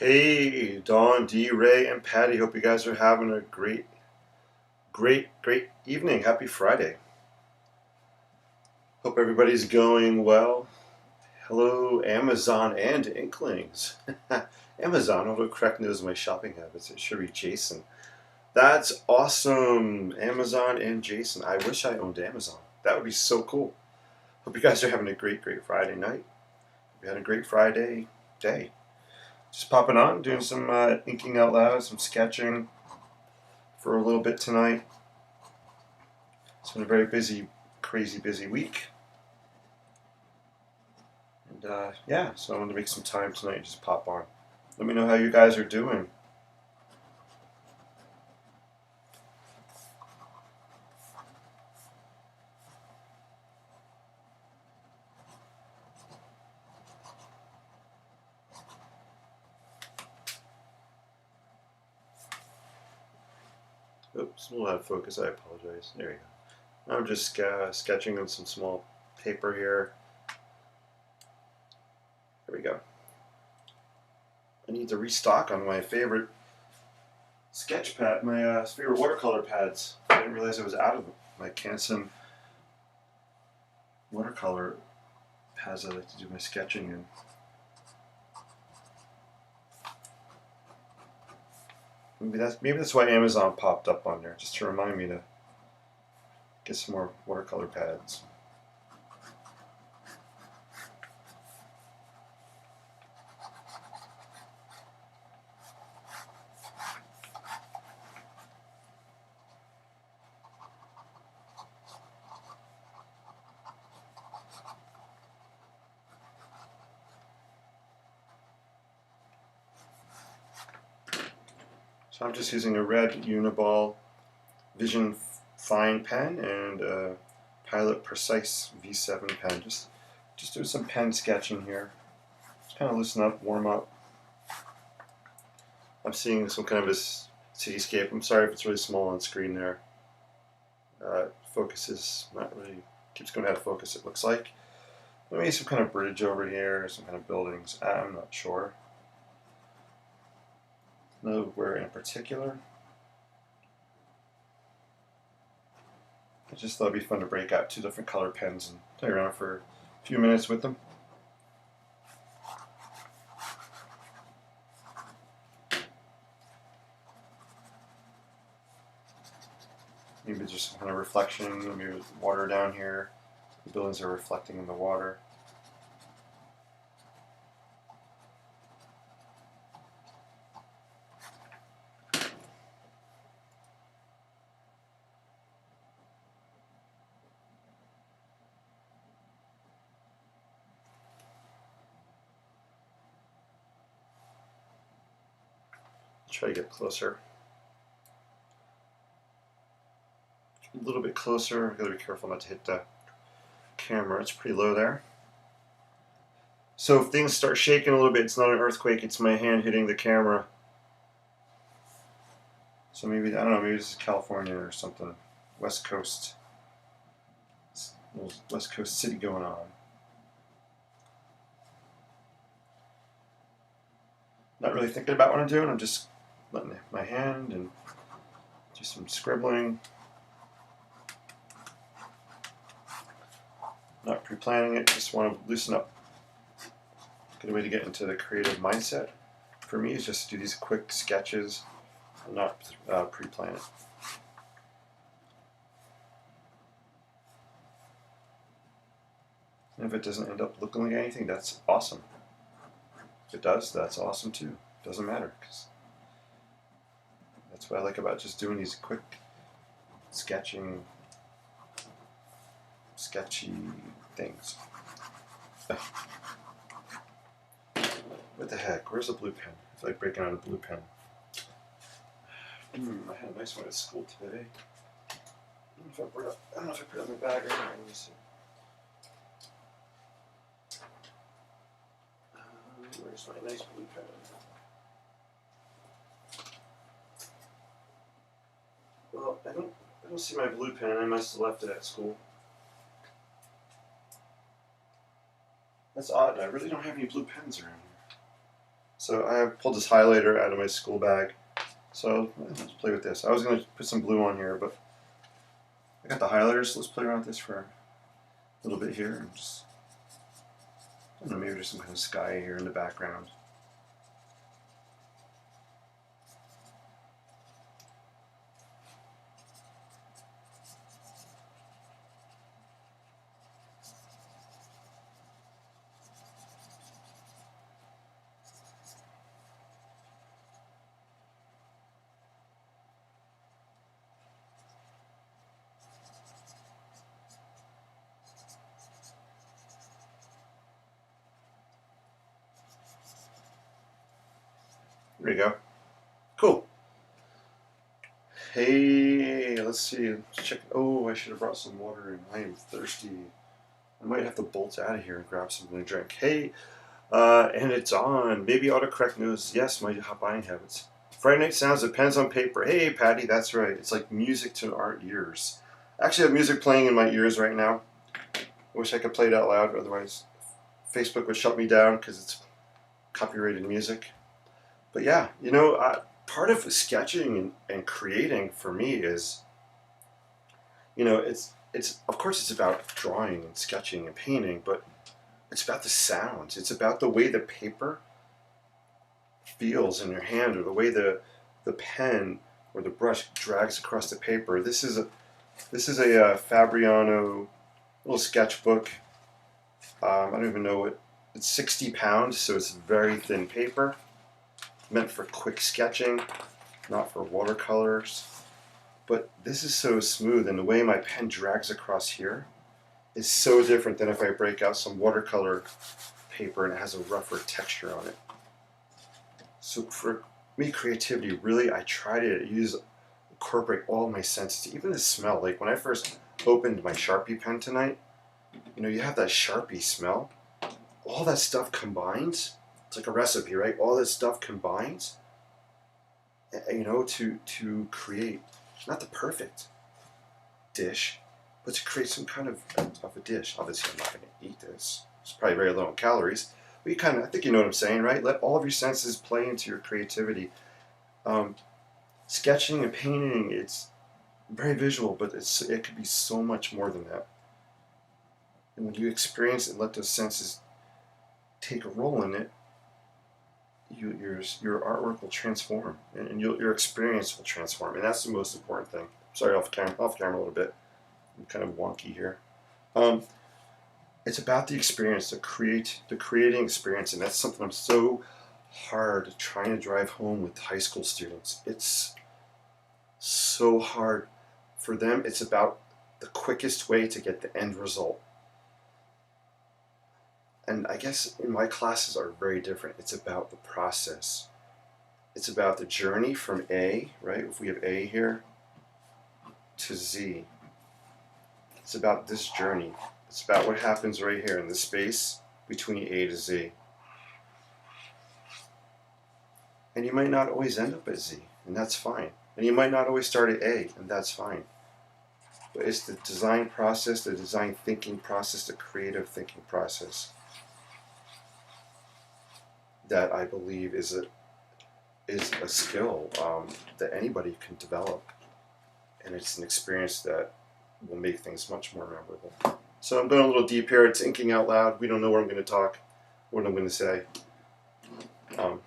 Hey, Dawn, D, Ray, and Patty. Hope you guys are having a great evening. Happy Friday. Hope everybody's going well. Hello, Amazon and Inklings. Amazon, although correct knows my shopping habits. It should be Jason. That's awesome. Amazon and Jason. I wish I owned Amazon. That would be so cool. Hope you guys are having a great Friday night. Hope you had a great Friday day. Just popping on, doing some inking out loud, some sketching for a little bit tonight. It's been a very busy, crazy busy week. And yeah, so I wanted to make some time tonight and just pop on. Let me know how you guys are doing. Oops, a little out of focus, I apologize. There you go. I'm just sketching on some small paper here. There we go. I need to restock on my favorite sketch pad, my favorite watercolor pads. I didn't realize I was out of them. My Canson watercolor pads I like to do my sketching in. Maybe that's why Amazon popped up on there, just to remind me to get some more watercolor pads. So I'm just using a red Uniball Vision Fine pen and a Pilot Precise V7 pen. Just do some pen sketching here. Just kind of loosen up, warm up. I'm seeing some kind of a cityscape. I'm sorry if it's really small on screen there. Focus is not really, keeps going out of focus it looks like. Maybe some kind of bridge over here, some kind of buildings. I'm not sure. Nowhere in particular. I just thought it'd be fun to break out two different color pens and play around for a few minutes with them. Maybe just some kind of reflection, maybe with water down here. The buildings are reflecting in the water. Try to get closer. A little bit closer. I've got to be careful not to hit the camera. It's pretty low there. So if things start shaking a little bit, it's not an earthquake, it's my hand hitting the camera. So maybe, I don't know, maybe this is California or something. West Coast. Little West Coast city going on. Not really thinking about what I'm doing, I'm just letting my hand and do some scribbling. Not pre-planning it, just want to loosen up. Good way to get into the creative mindset for me is just to do these quick sketches and not pre-plan it. And if it doesn't end up looking like anything, that's awesome. If it does, that's awesome too. Doesn't matter, because that's what I like about just doing these quick sketchy things. What the heck? Where's the blue pen? I feel like breaking out a blue pen. I had a nice one at school today. I don't know if I put it in my bag or not. Let me see. Where's my nice blue pen? Well, I don't see my blue pen. I must have left it at school. That's odd. I really don't have any blue pens around here. So I have pulled this highlighter out of my school bag. So let's play with this. I was going to put some blue on here, but I got the highlighters. So let's play around with this for a little bit here. And just, I don't know, maybe there's some kind of sky here in the background. There you go. Cool. Hey, let's see. Let's check. Oh, I should have brought some water in. I am thirsty. I might have to bolt out of here and grab something to drink. Hey, and it's on. Maybe autocorrect knows. Yes, my buying habits. Friday night sounds, it depends on paper. Hey, Patty, that's right. It's like music to our ears. I actually have music playing in my ears right now. I wish I could play it out loud, otherwise Facebook would shut me down because it's copyrighted music. But yeah, you know, part of sketching and creating for me is, you know, it's of course it's about drawing and sketching and painting, but it's about the sounds. It's about the way the paper feels in your hand, or the way the pen or the brush drags across the paper. This is a Fabriano little sketchbook. I don't even know what it's 60 pounds, so it's very thin paper, meant for quick sketching, not for watercolors. But this is so smooth, and the way my pen drags across here is so different than if I break out some watercolor paper and it has a rougher texture on it. So for me, creativity, really, I try to incorporate all my senses, even the smell. Like when I first opened my Sharpie pen tonight, you know, you have that Sharpie smell. All that stuff combines. It's like a recipe, right? All this stuff combines, you know, to create not the perfect dish, but to create some kind of a dish. Obviously, I'm not going to eat this. It's probably very low in calories. But I think you know what I'm saying, right? Let all of your senses play into your creativity. Sketching and painting, it's very visual, but it could be so much more than that. And when you experience it and let those senses take a role in it, your artwork will transform, and your experience will transform, and that's the most important thing. Sorry, off camera a little bit. I'm kind of wonky here. It's about the experience, the creating experience, and that's something I'm so hard trying to drive home with high school students. It's so hard for them. It's about the quickest way to get the end result. And I guess in my classes are very different. It's about the process. It's about the journey from A, right? If we have A here, to Z. It's about this journey. It's about what happens right here in the space between A to Z. And you might not always end up at Z, and that's fine. And you might not always start at A, and that's fine. But it's the design process, the design thinking process, the creative thinking process that I believe is a skill that anybody can develop, and it's an experience that will make things much more memorable. So I'm going a little deep here. It's inking out loud. We don't know what I'm going to talk, what I'm going to say, but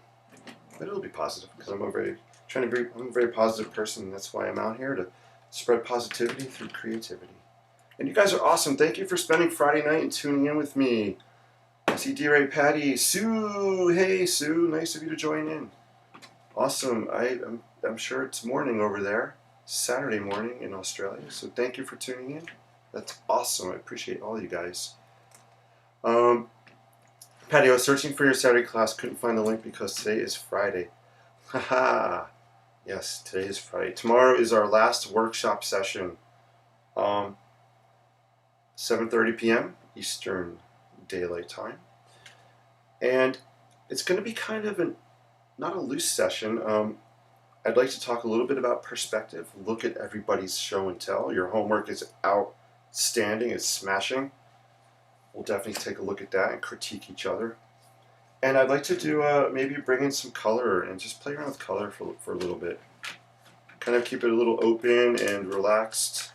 it'll be positive because I'm a very positive person, and that's why I'm out here to spread positivity through creativity. And you guys are awesome. Thank you for spending Friday night and tuning in with me. I see D-Ray, Patty, Sue. Hey, Sue. Nice of you to join in. Awesome. I'm sure it's morning over there. Saturday morning in Australia. So thank you for tuning in. That's awesome. I appreciate all you guys. Patty, I was searching for your Saturday class. Couldn't find the link because today is Friday. Haha. Yes, today is Friday. Tomorrow is our last workshop session. 7:30 p.m. Eastern Daylight Time. And it's going to be kind of not a loose session. I'd like to talk a little bit about perspective. Look at everybody's show and tell. Your homework is outstanding. It's smashing. We'll definitely take a look at that and critique each other. And I'd like to do maybe bring in some color and just play around with color for a little bit. Kind of keep it a little open and relaxed,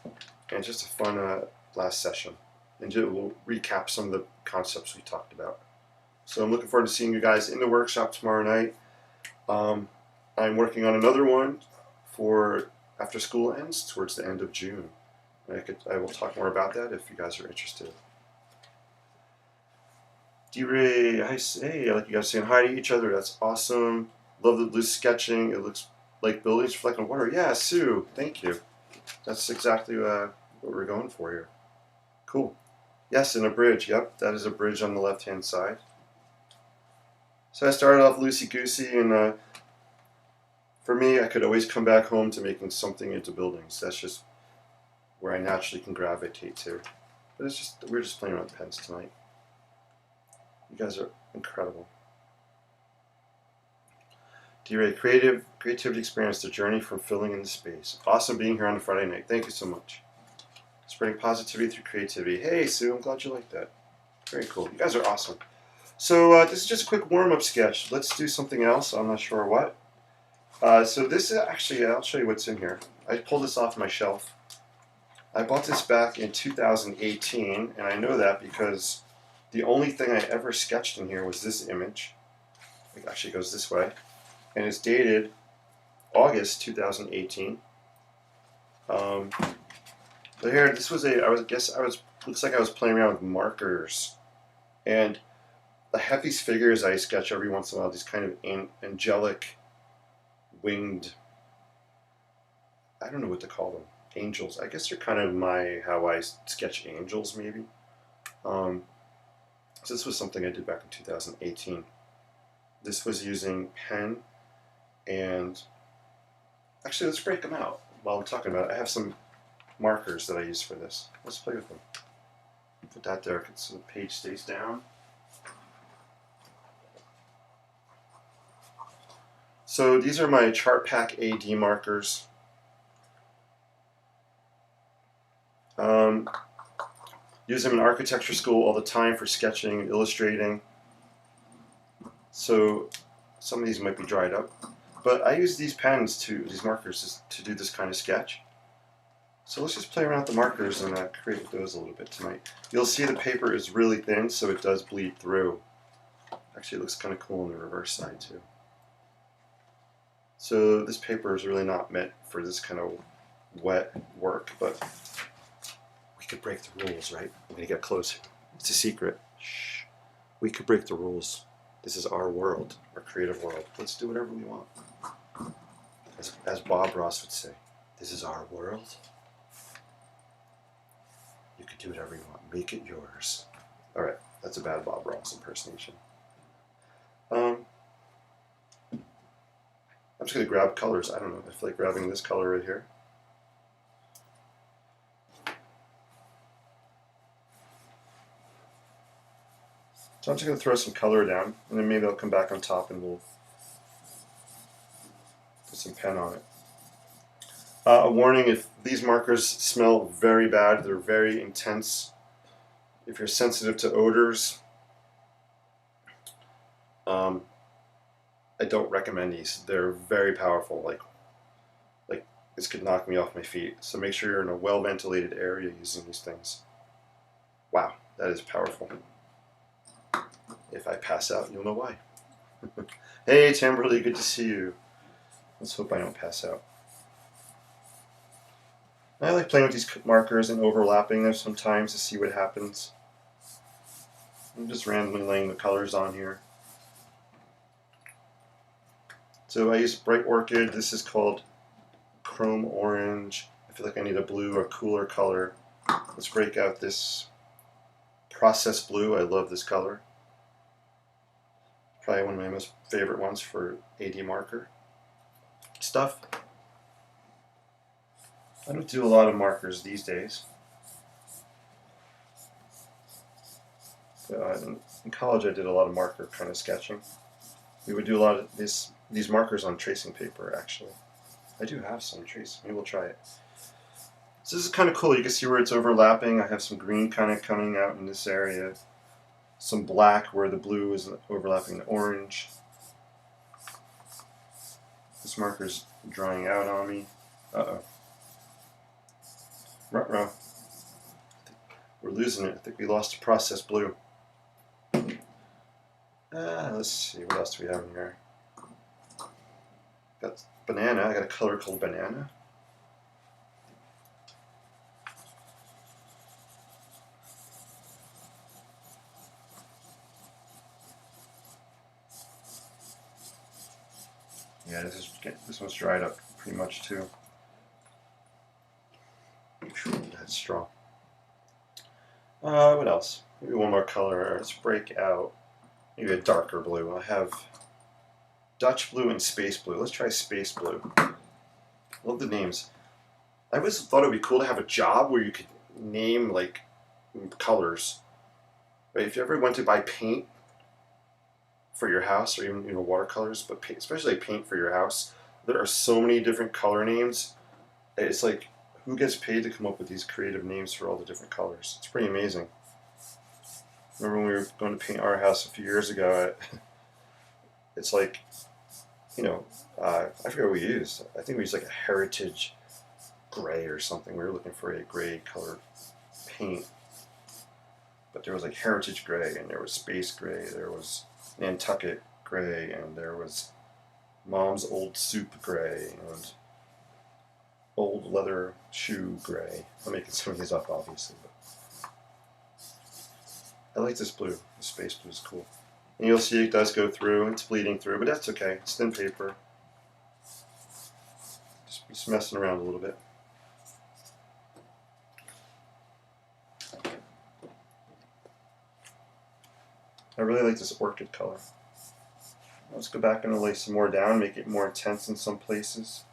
and just a fun last session. And we'll recap some of the concepts we talked about. So I'm looking forward to seeing you guys in the workshop tomorrow night. I'm working on another one for after school ends, towards the end of June. I will talk more about that if you guys are interested. D-Ray, I like you guys saying hi to each other. That's awesome. Love the loose sketching. It looks like buildings reflecting water. Yeah, Sue, thank you. That's exactly what we're going for here. Cool. Yes, and a bridge. Yep, that is a bridge on the left-hand side. So I started off loosey-goosey, and for me, I could always come back home to making something into buildings. That's just where I naturally can gravitate to. But we're just playing around with pens tonight. You guys are incredible. D-Ray, creativity experience, the journey from filling into space. Awesome being here on a Friday night. Thank you so much. Spreading positivity through creativity. Hey, Sue, I'm glad you like that. Very cool. You guys are awesome. So this is just a quick warm-up sketch. Let's do something else. I'm not sure what. So this is actually, I'll show you what's in here. I pulled this off my shelf. I bought this back in 2018, and I know that because the only thing I ever sketched in here was this image. It actually goes this way. And it's dated August 2018. But here, this was looks like I was playing around with markers. And I have these figures I sketch every once in a while, these kind of angelic winged, I don't know what to call them, angels. I guess they're kind of how I sketch angels, maybe. So this was something I did back in 2018. This was using pen, and actually let's break them out while I'm talking about it. I have some markers that I use for this. Let's play with them. Put that there so the page stays down. So these are my Chart Pack AD markers. Use them in architecture school all the time for sketching and illustrating. So some of these might be dried up, but I use these markers to do this kind of sketch. So let's just play around with the markers and create with those a little bit tonight. You'll see the paper is really thin, so it does bleed through. Actually, it looks kind of cool on the reverse side too. So this paper is really not meant for this kind of wet work, but we could break the rules, right? I'm going to get closer. It's a secret. Shh. We could break the rules. This is our world, our creative world. Let's do whatever we want. As Bob Ross would say, this is our world. You could do whatever you want. Make it yours. All right, that's a bad Bob Ross impersonation. I'm just going to grab colors. I don't know. I feel like grabbing this color right here. So I'm just going to throw some color down, and then maybe I'll come back on top and we'll put some pen on it. A warning, if these markers smell very bad, they're very intense. If you're sensitive to odors, I don't recommend these. They're very powerful. Like this could knock me off my feet. So make sure you're in a well-ventilated area using these things. Wow, that is powerful. If I pass out, you'll know why. Hey, Tamberly, good to see you. Let's hope I don't pass out. I like playing with these markers and overlapping them sometimes to see what happens. I'm just randomly laying the colors on here. So I use Bright Orchid. This is called Chrome Orange. I feel like I need a blue or cooler color. Let's break out this Process Blue. I love this color. Probably one of my most favorite ones for AD marker stuff. I don't do a lot of markers these days. In college I did a lot of marker kind of sketching. We would do a lot of these markers on tracing paper, actually. I do have some trace. Maybe we'll try it. So this is kind of cool. You can see where it's overlapping. I have some green kind of coming out in this area. some black where the blue is overlapping the orange. This marker's drying out on me. Uh-oh. Ruh-roh. We're losing it. I think we lost the processed blue. Let's see, what else do we have in here? Got banana. I got a color called banana. Yeah, this one's dried up pretty much too. That's strong. What else? Maybe one more color. Let's break out maybe a darker blue. I have Dutch blue and space blue. Let's try space blue. Love the names. I always thought it would be cool to have a job where you could name like colors. Right? If you ever went to buy paint for your house, or even watercolors, but paint, especially paint for your house, there are so many different color names. It's like, who gets paid to come up with these creative names for all the different colors? It's pretty amazing. Remember when we were going to paint our house a few years ago, it's like, I forget what we used. I think we used like a heritage gray or something. We were looking for a gray color paint. But there was like heritage gray, and there was space gray, there was Nantucket gray, and there was mom's old soup gray, and old leather shoe gray. I'm making some of these up, obviously, but I like this blue. The space blue is cool. And you'll see it does go through. It's bleeding through, but that's okay. It's thin paper. Just messing around a little bit. I really like this orchid color. Let's go back and lay some more down, make it more intense in some places.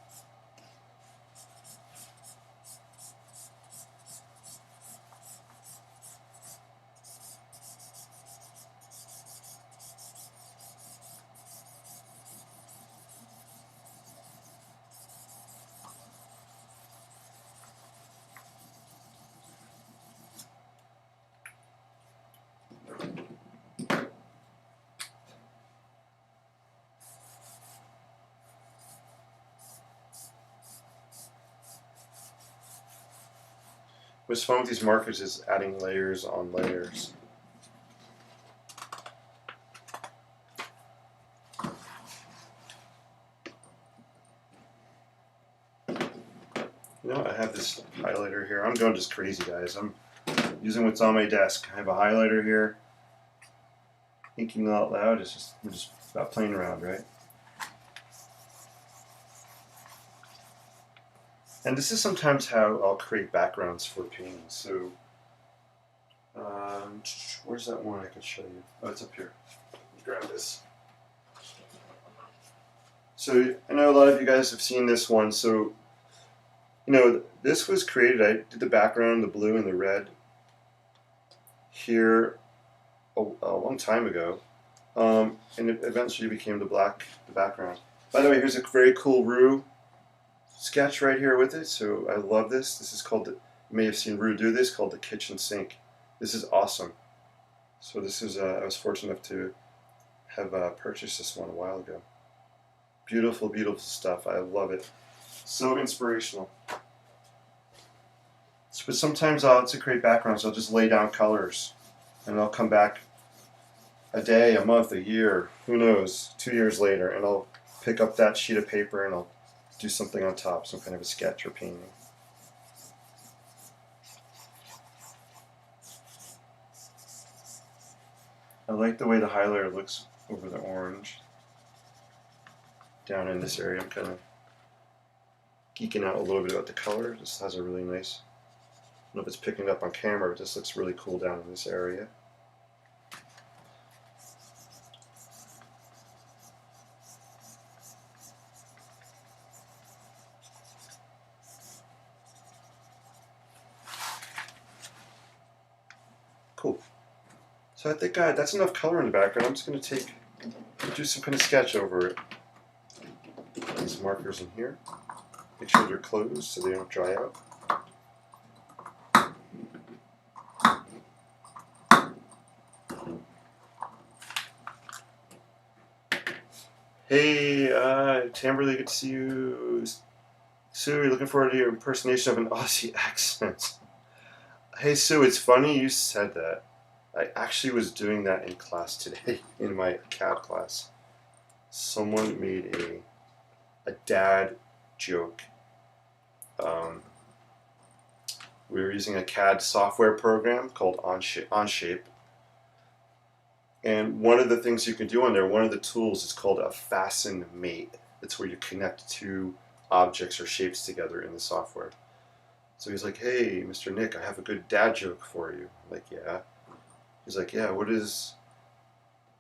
What's fun with these markers is adding layers on layers. I have this highlighter here. I'm going just crazy, guys. I'm using what's on my desk. I have a highlighter here. Thinking out loud. We're just about playing around, right? And this is sometimes how I'll create backgrounds for paintings. So, where's that one I could show you? Oh, it's up here. Grab this. So, I know a lot of you guys have seen this one. So, this was created, I did the background, the blue and the red here a long time ago. And it eventually became the background. By the way, here's a very cool Rue sketch right here with it, so I love this. This is called, you may have seen Rue do this, called the kitchen sink. This is awesome. So this is, I was fortunate enough to have purchased this one a while ago. Beautiful, beautiful stuff. I love it. So inspirational. But sometimes to create backgrounds, I'll just lay down colors, and I'll come back a day, a month, a year, who knows, 2 years later, and I'll pick up that sheet of paper and I'll do something on top, some kind of a sketch or painting. I like the way the highlighter looks over the orange. Down in this area, I'm kind of geeking out a little bit about the color. This has a really nice, I don't know if it's picking up on camera, but this looks really cool down in this area. Cool. So I think that's enough color in the background. I'm just going to do some kind of sketch over it. These markers in here. Make sure they're closed so they don't dry out. Hey, Tamberly, good to see you. Sue, you're looking forward to your impersonation of an Aussie accent. Hey, Sue, it's funny you said that. I actually was doing that in class today, in my CAD class. Someone made a dad joke. Um, we were using a CAD software program called Onshape. And one of the things you can do on there, one of the tools is called a fasten mate. It's where you connect two objects or shapes together in the software. So he's like, "Hey, Mr. Nick, I have a good dad joke for you." I'm like, "Yeah." He's like, "Yeah, what is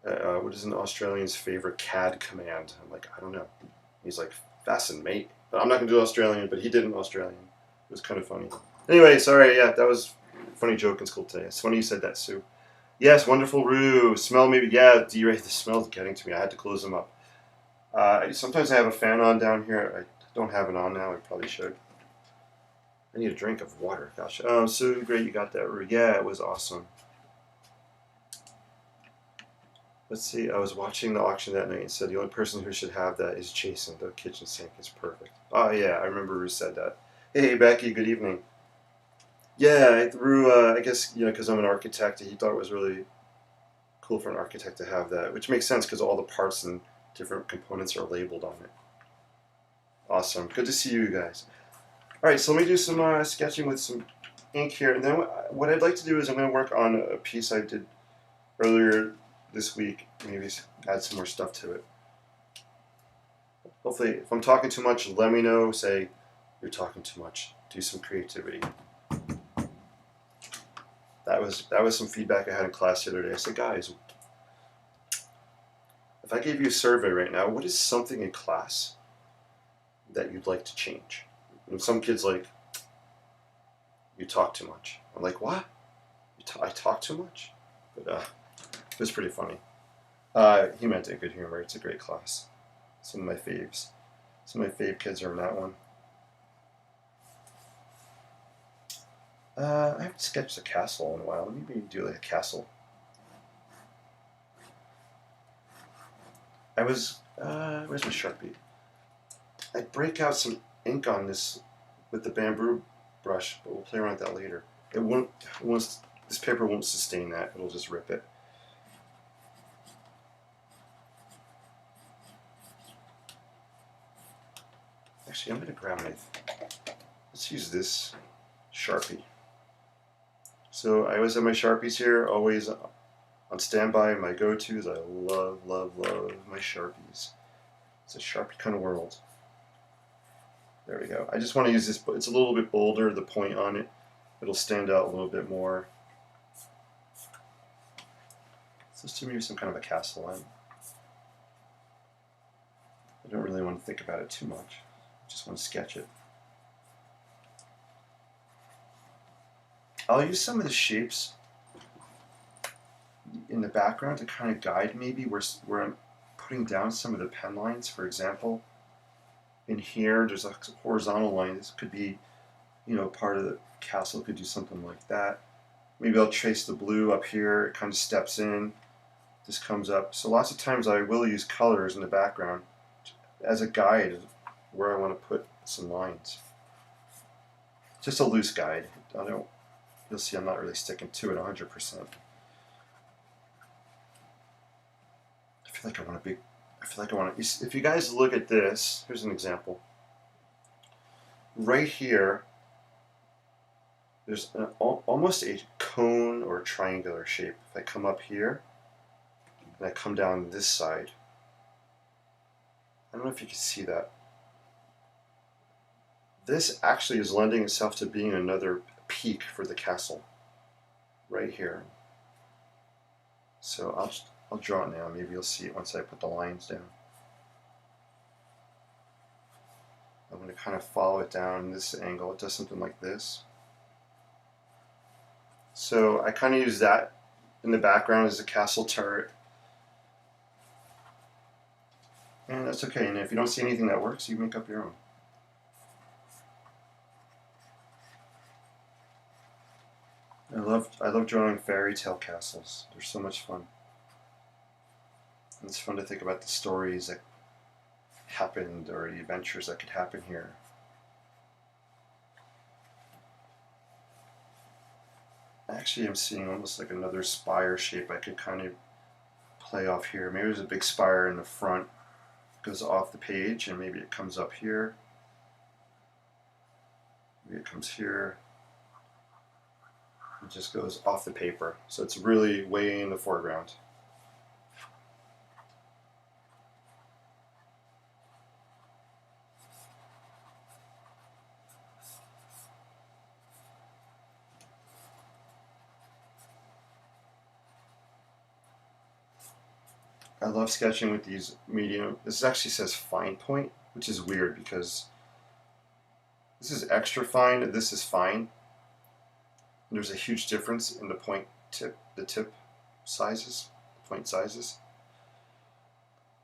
an Australian's favorite CAD command?" I'm like, "I don't know." He's like, "Fasten mate." But I'm not gonna do Australian, but he did an Australian. It was kind of funny. Anyway, sorry. Yeah, that was a funny joke in school today. It's funny you said that, Sue. Yes, wonderful Roo. Smell maybe. Yeah, D-Ray, the smell's getting to me. I had to close them up. Sometimes I have a fan on down here. I don't have it on now. I probably should. I need a drink of water. Gosh. So great you got that, Roo. Yeah, it was awesome. Let's see. I was watching the auction that night and said the only person who should have that is Jason. The kitchen sink is perfect. Oh, yeah, I remember Roo said that. Hey, Becky, good evening. Yeah, Roo, I guess, because I'm an architect, he thought it was really cool for an architect to have that, which makes sense because all the parts and different components are labeled on it. Awesome. Good to see you guys. All right, so let me do some sketching with some ink here. And then what I'd like to do is I'm going to work on a piece I did earlier this week. Maybe add some more stuff to it. Hopefully, if I'm talking too much, let me know. Say, you're talking too much. Do some creativity. That was some feedback I had in class the other day. I said, guys, if I gave you a survey right now, what is something in class that you'd like to change? And some kids like, you talk too much. I'm like, what? I talk too much? But it was pretty funny. He meant it in good humor. It's a great class. Some of my faves. Some of my fave kids are in that one. I haven't sketched a castle in a while. Maybe do like a castle. Where's my Sharpie? I'd break out some ink on this with the bamboo brush, but we'll play around with that later. This paper won't sustain that. It'll just rip it. Actually, I'm going to grab let's use this Sharpie. So I always have my Sharpies here, always on standby. My go-tos, I love, love, love my Sharpies. It's a Sharpie kind of world. There we go. I just want to use this, but it's a little bit bolder, the point on it. It'll stand out a little bit more. So let's do maybe some kind of a castle line. I don't really want to think about it too much. I just want to sketch it. I'll use some of the shapes in the background to kind of guide maybe where I'm putting down some of the pen lines. For example, in here there's a horizontal line. This could be, part of the castle. Could do something like that. Maybe I'll trace the blue up here. It kind of steps in. This comes up. So lots of times I will use colors in the background as a guide of where I want to put some lines. Just a loose guide. You'll see I'm not really sticking to it 100%. I feel like I want to, if you guys look at this, here's an example. Right here, there's almost a cone or a triangular shape. If I come up here, and I come down this side, I don't know if you can see that. This actually is lending itself to being another peak for the castle, right here. So I'll draw it now. Maybe you'll see it once I put the lines down. I'm going to kind of follow it down this angle. It does something like this. So I kind of use that in the background as a castle turret. And that's okay. And if you don't see anything that works, you make up your own. I love drawing fairy tale castles. They're so much fun. And it's fun to think about the stories that happened or the adventures that could happen here. Actually, I'm seeing almost like another spire shape I could kind of play off here. Maybe there's a big spire in the front, goes off the page, and maybe it comes up here. Maybe it comes here. It just goes off the paper. So it's really way in the foreground. I love sketching with these medium. This actually says fine point, which is weird because this is extra fine and this is fine. And there's a huge difference in the point tip, the tip sizes, the point sizes.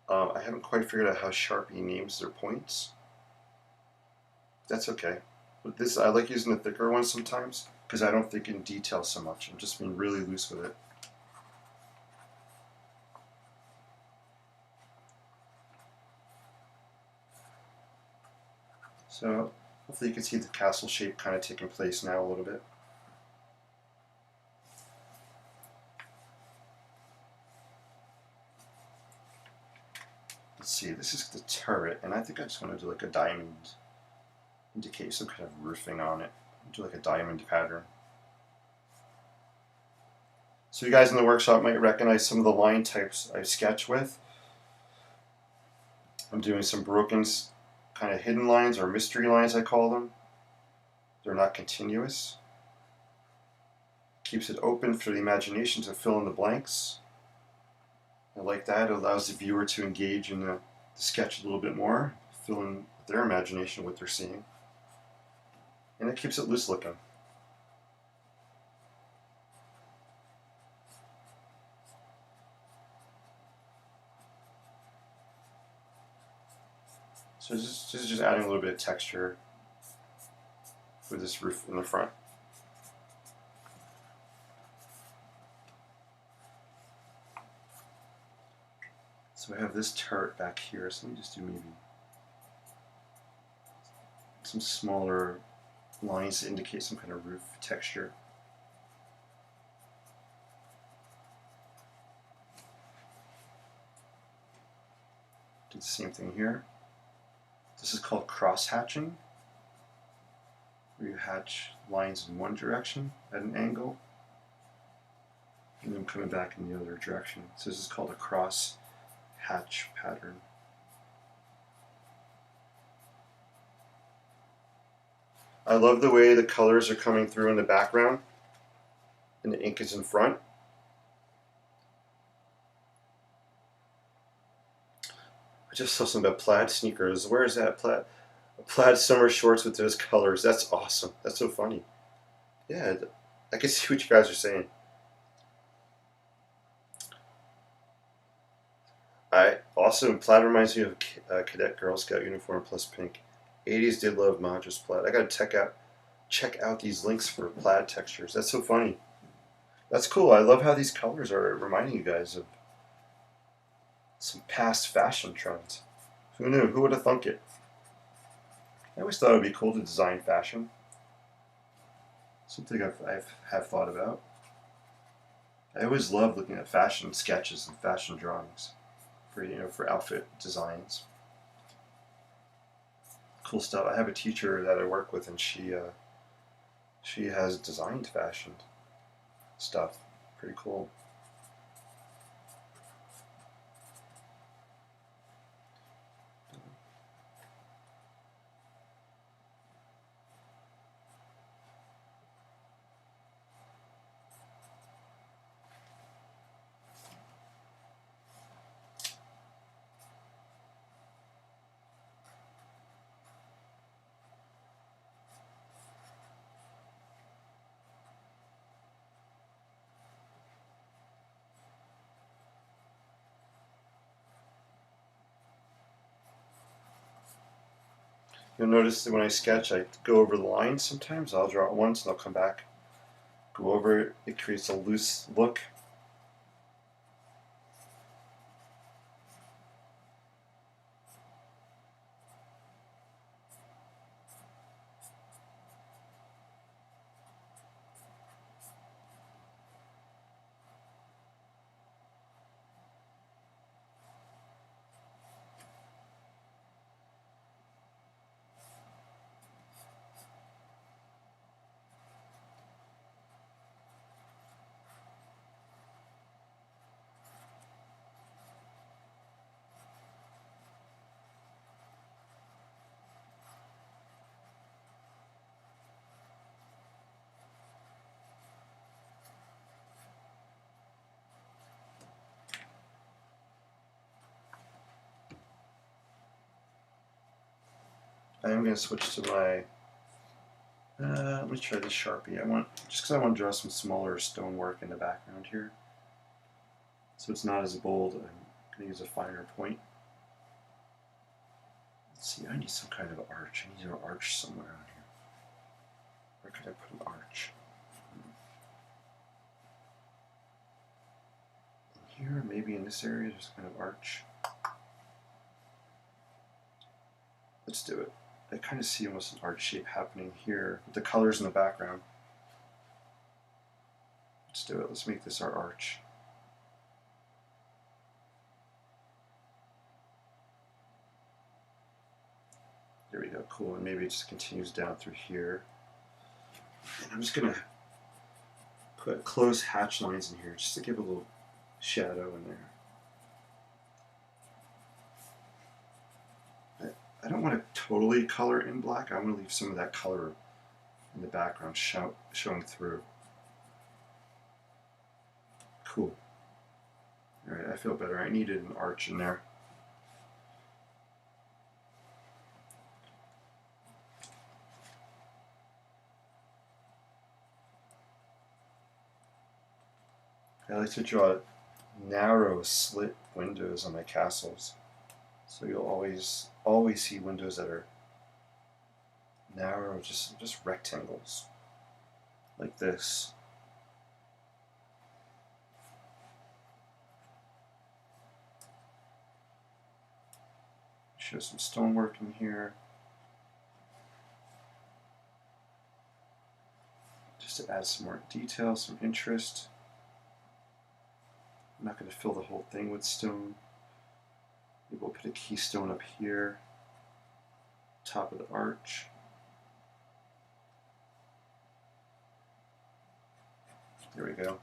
I haven't quite figured out how Sharpie names their points. That's okay. But this, I like using the thicker ones sometimes because I don't think in detail so much. I'm just being really loose with it. So hopefully you can see the castle shape kind of taking place now a little bit. Let's see, this is the turret, and I think I just want to do like a diamond, indicate some kind of roofing on it. Do like a diamond pattern. So you guys in the workshop might recognize some of the line types I sketch with. I'm doing some broken kind of hidden lines, or mystery lines I call them. They're not continuous. Keeps it open for the imagination to fill in the blanks. I like that. It allows the viewer to engage in the sketch a little bit more, fill in their imagination what they're seeing. And it keeps it loose looking. So this is just adding a little bit of texture for this roof in the front. So I have this turret back here, so let me just do maybe some smaller lines to indicate some kind of roof texture. Do the same thing here. This is called cross hatching, where you hatch lines in one direction at an angle, and then coming back in the other direction. So this is called a cross hatch pattern. I love the way the colors are coming through in the background and the ink is in front. I just saw something about plaid sneakers. Where is that? Plaid summer shorts with those colors. That's awesome. That's so funny. Yeah, I can see what you guys are saying. Also, plaid reminds me of a cadet Girl Scout uniform plus pink. 80s did love Madras plaid. I gotta check out these links for plaid textures. That's so funny. That's cool. I love how these colors are reminding you guys of some past fashion trends. Who knew? Who would have thunk it? I always thought it would be cool to design fashion. Something I've thought about. I always love looking at fashion sketches and fashion drawings for outfit designs. Cool stuff. I have a teacher that I work with, and she has designed fashion stuff. Pretty cool. You'll notice that when I sketch, I go over the lines sometimes. I'll draw it once and I'll come back, go over it. It creates a loose look. I am going to switch to my, let me try this Sharpie. Just because I want to draw some smaller stonework in the background here. So it's not as bold, I'm going to use a finer point. Let's see, I need some kind of arch. I need an arch somewhere on here. Where could I put an arch? In here, maybe in this area, there's kind of arch. Let's do it. I kind of see almost an arch shape happening here with the colors in the background. Let's do it. Let's make this our arch. There we go, cool. And maybe it just continues down through here. And I'm just going to put close hatch lines in here just to give a little shadow in there. I don't want to totally color in black. I want to leave some of that color in the background showing through. Cool. Alright, I feel better. I needed an arch in there. I like to draw narrow slit windows on my castles. So you'll always see windows that are narrow, just rectangles. Like this. Show some stonework in here. Just to add some more detail, some interest. I'm not going to fill the whole thing with stone. Maybe we'll put a keystone up here, top of the arch. There we go.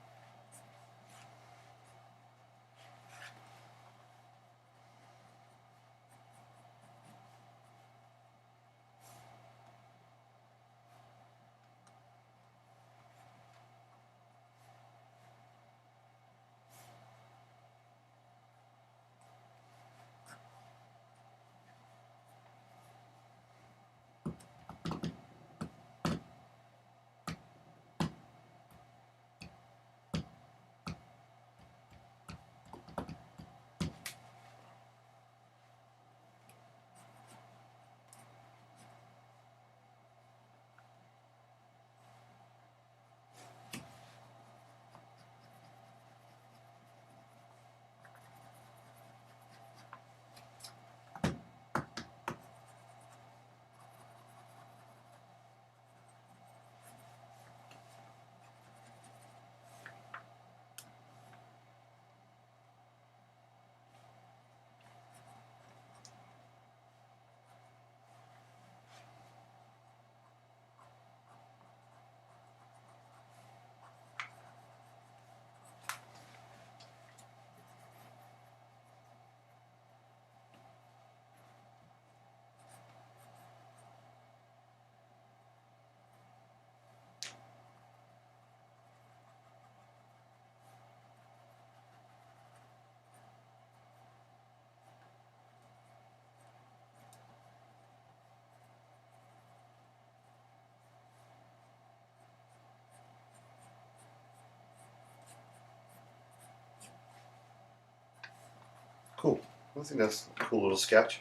Cool. I think that's a cool little sketch.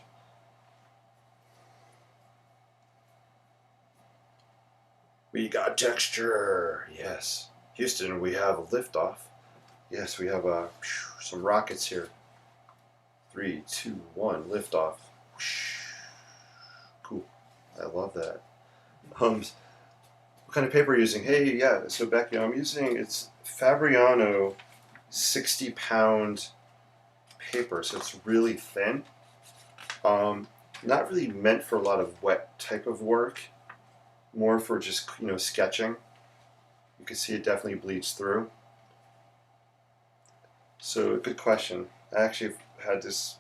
We got texture. Yes. Houston, we have a liftoff. Yes, we have some rockets here. 3, 2, 1, liftoff. Cool. I love that. What kind of paper are you using? Hey, yeah, so Becky, it's Fabriano 60-pound paper, so it's really thin. Not really meant for a lot of wet type of work, more for just, sketching. You can see it definitely bleeds through. So, good question. I actually had this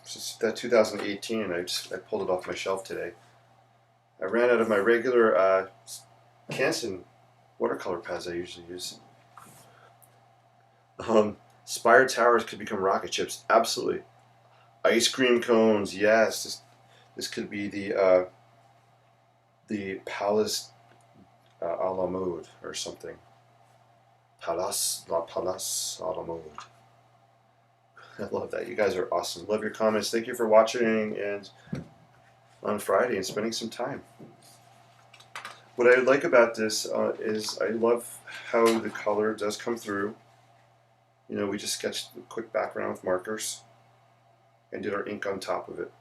since 2018, and I pulled it off my shelf today. I ran out of my regular Canson watercolor pads I usually use. Spire towers could become rocket ships. Absolutely. Ice cream cones. Yes. This could be the the Palace a la mode or something. Palace a la mode. I love that. You guys are awesome. Love your comments. Thank you for watching and on Friday and spending some time. What I like about this is I love how the color does come through. You know, we just sketched a quick background with markers and did our ink on top of it.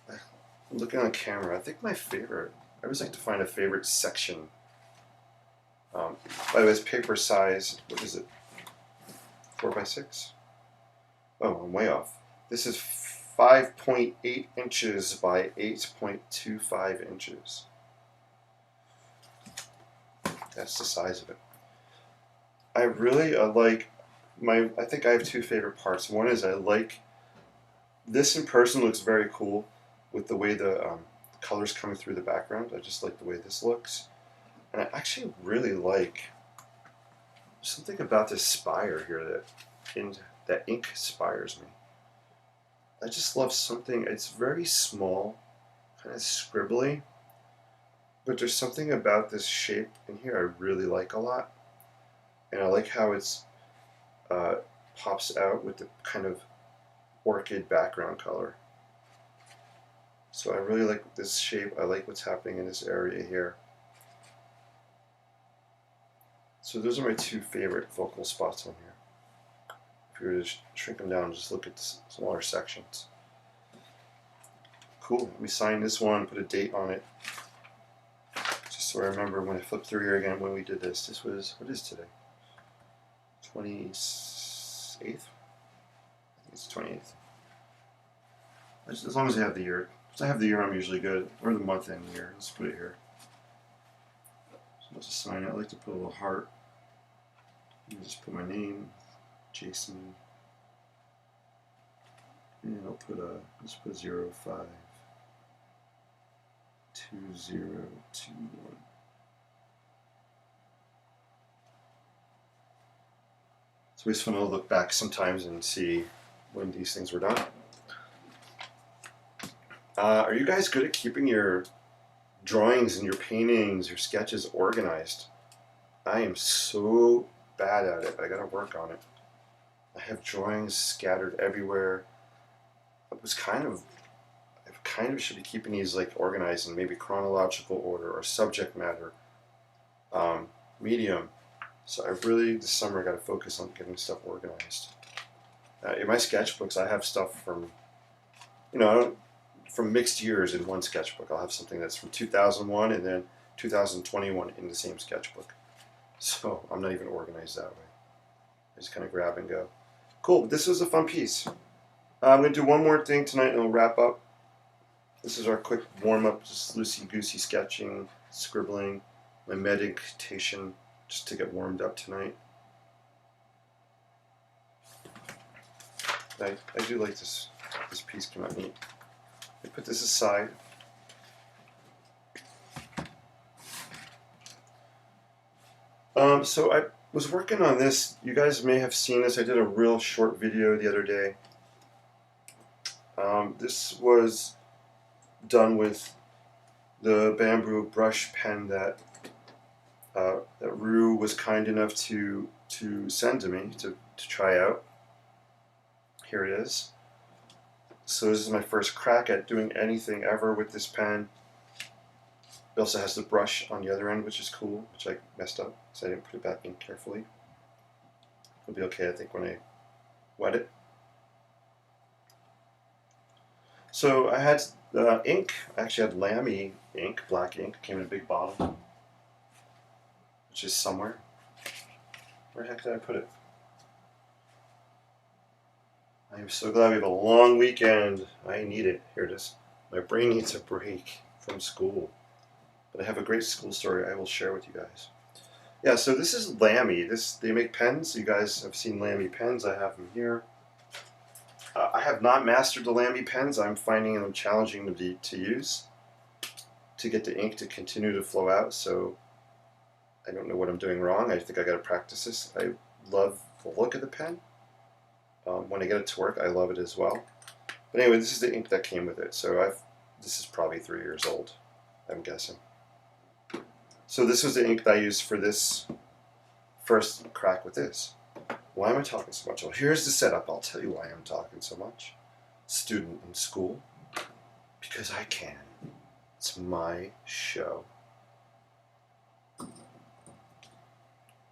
I'm looking on camera. I think my favorite, I always like to find a favorite section. By the way, it's paper size. What is it? 4x6? Oh, I'm way off. This is 5.8 inches by 8.25 inches. That's the size of it. I really like I think I have two favorite parts. One is I like this in person, looks very cool with the way the colors coming through the background. I just like the way this looks. And I actually really like something about this spire here that inspires me. I just love something, it's very small, kind of scribbly, but there's something about this shape in here I really like a lot. And I like how it's pops out with the kind of orchid background color. So I really like this shape. I like what's happening in this area here. So those are my two favorite focal spots on here. If you were to shrink them down and just look at the smaller sections. Cool. Let me sign this one, put a date on it. Just so I remember when I flip through here again when we did this. This was, what is today? 28th? I think it's 28th. As long as I have the year. If I have the year, I'm usually good. Or the month and year. Let's put it here. So let's just sign it. I like to put a little heart. And just put my name, Jason. And I'll put let's put 05 2021. It's always fun to look back sometimes and see when these things were done. Are you guys good at keeping your drawings and your paintings, your sketches organized? I am so bad at it. I gotta work on it. I have drawings scattered everywhere. I kind of should be keeping these like organized in maybe chronological order or subject matter, medium. So I really this summer got to focus on getting stuff organized. In my sketchbooks, I have stuff from, from mixed years in one sketchbook. I'll have something that's from 2001 and then 2021 in the same sketchbook. So I'm not even organized that way. I just kind of grab and go. Cool, but this was a fun piece. I'm going to do one more thing tonight and we'll wrap up. This is our quick warm-up, just loosey-goosey sketching, scribbling, my meditation, just to get warmed up tonight. I do like this piece came out neat. I put this aside. So I was working on this. You guys may have seen this. I did a real short video the other day. This was done with the bamboo brush pen that Rue was kind enough to send to me to try out. Here it is. So this is my first crack at doing anything ever with this pen. It also has the brush on the other end, which is cool, which I messed up, so I didn't put it back in carefully. It'll be okay, I think, when I wet it. So I had ink. I actually had Lamy ink, black ink. Came in a big bottle, which is somewhere. Where the heck did I put it? I am so glad we have a long weekend. I need it. Here it is. My brain needs a break from school. But I have a great school story I will share with you guys. Yeah, so this is Lamy. They make pens. You guys have seen Lamy pens. I have them here. I have not mastered the Lamy pens. I'm finding them challenging to use to get the ink to continue to flow out. So I don't know what I'm doing wrong. I think I got to practice this. I love the look of the pen. When I get it to work, I love it as well. But anyway, this is the ink that came with it. So I've This is probably 3 years old, I'm guessing. So this was the ink that I used for this first crack with this. Why am I talking so much? Well, here's the setup. I'll tell you why I'm talking so much. Student in school. Because I can. It's my show.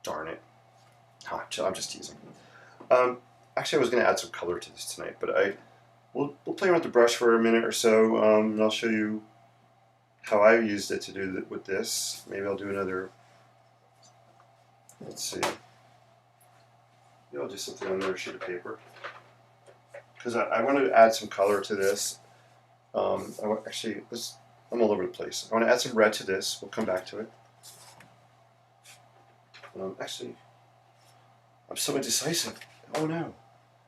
Darn it. I'm just teasing. Actually, I was going to add some color to this tonight, but we'll play with the brush for a minute or so, and I'll show you how I used it to do with this. Maybe I'll do another. Let's see. Maybe I'll do something on another sheet of paper because I want to add some color to this. Actually, I'm all over the place. I want to add some red to this. We'll come back to it. Actually, I'm so indecisive. Oh no,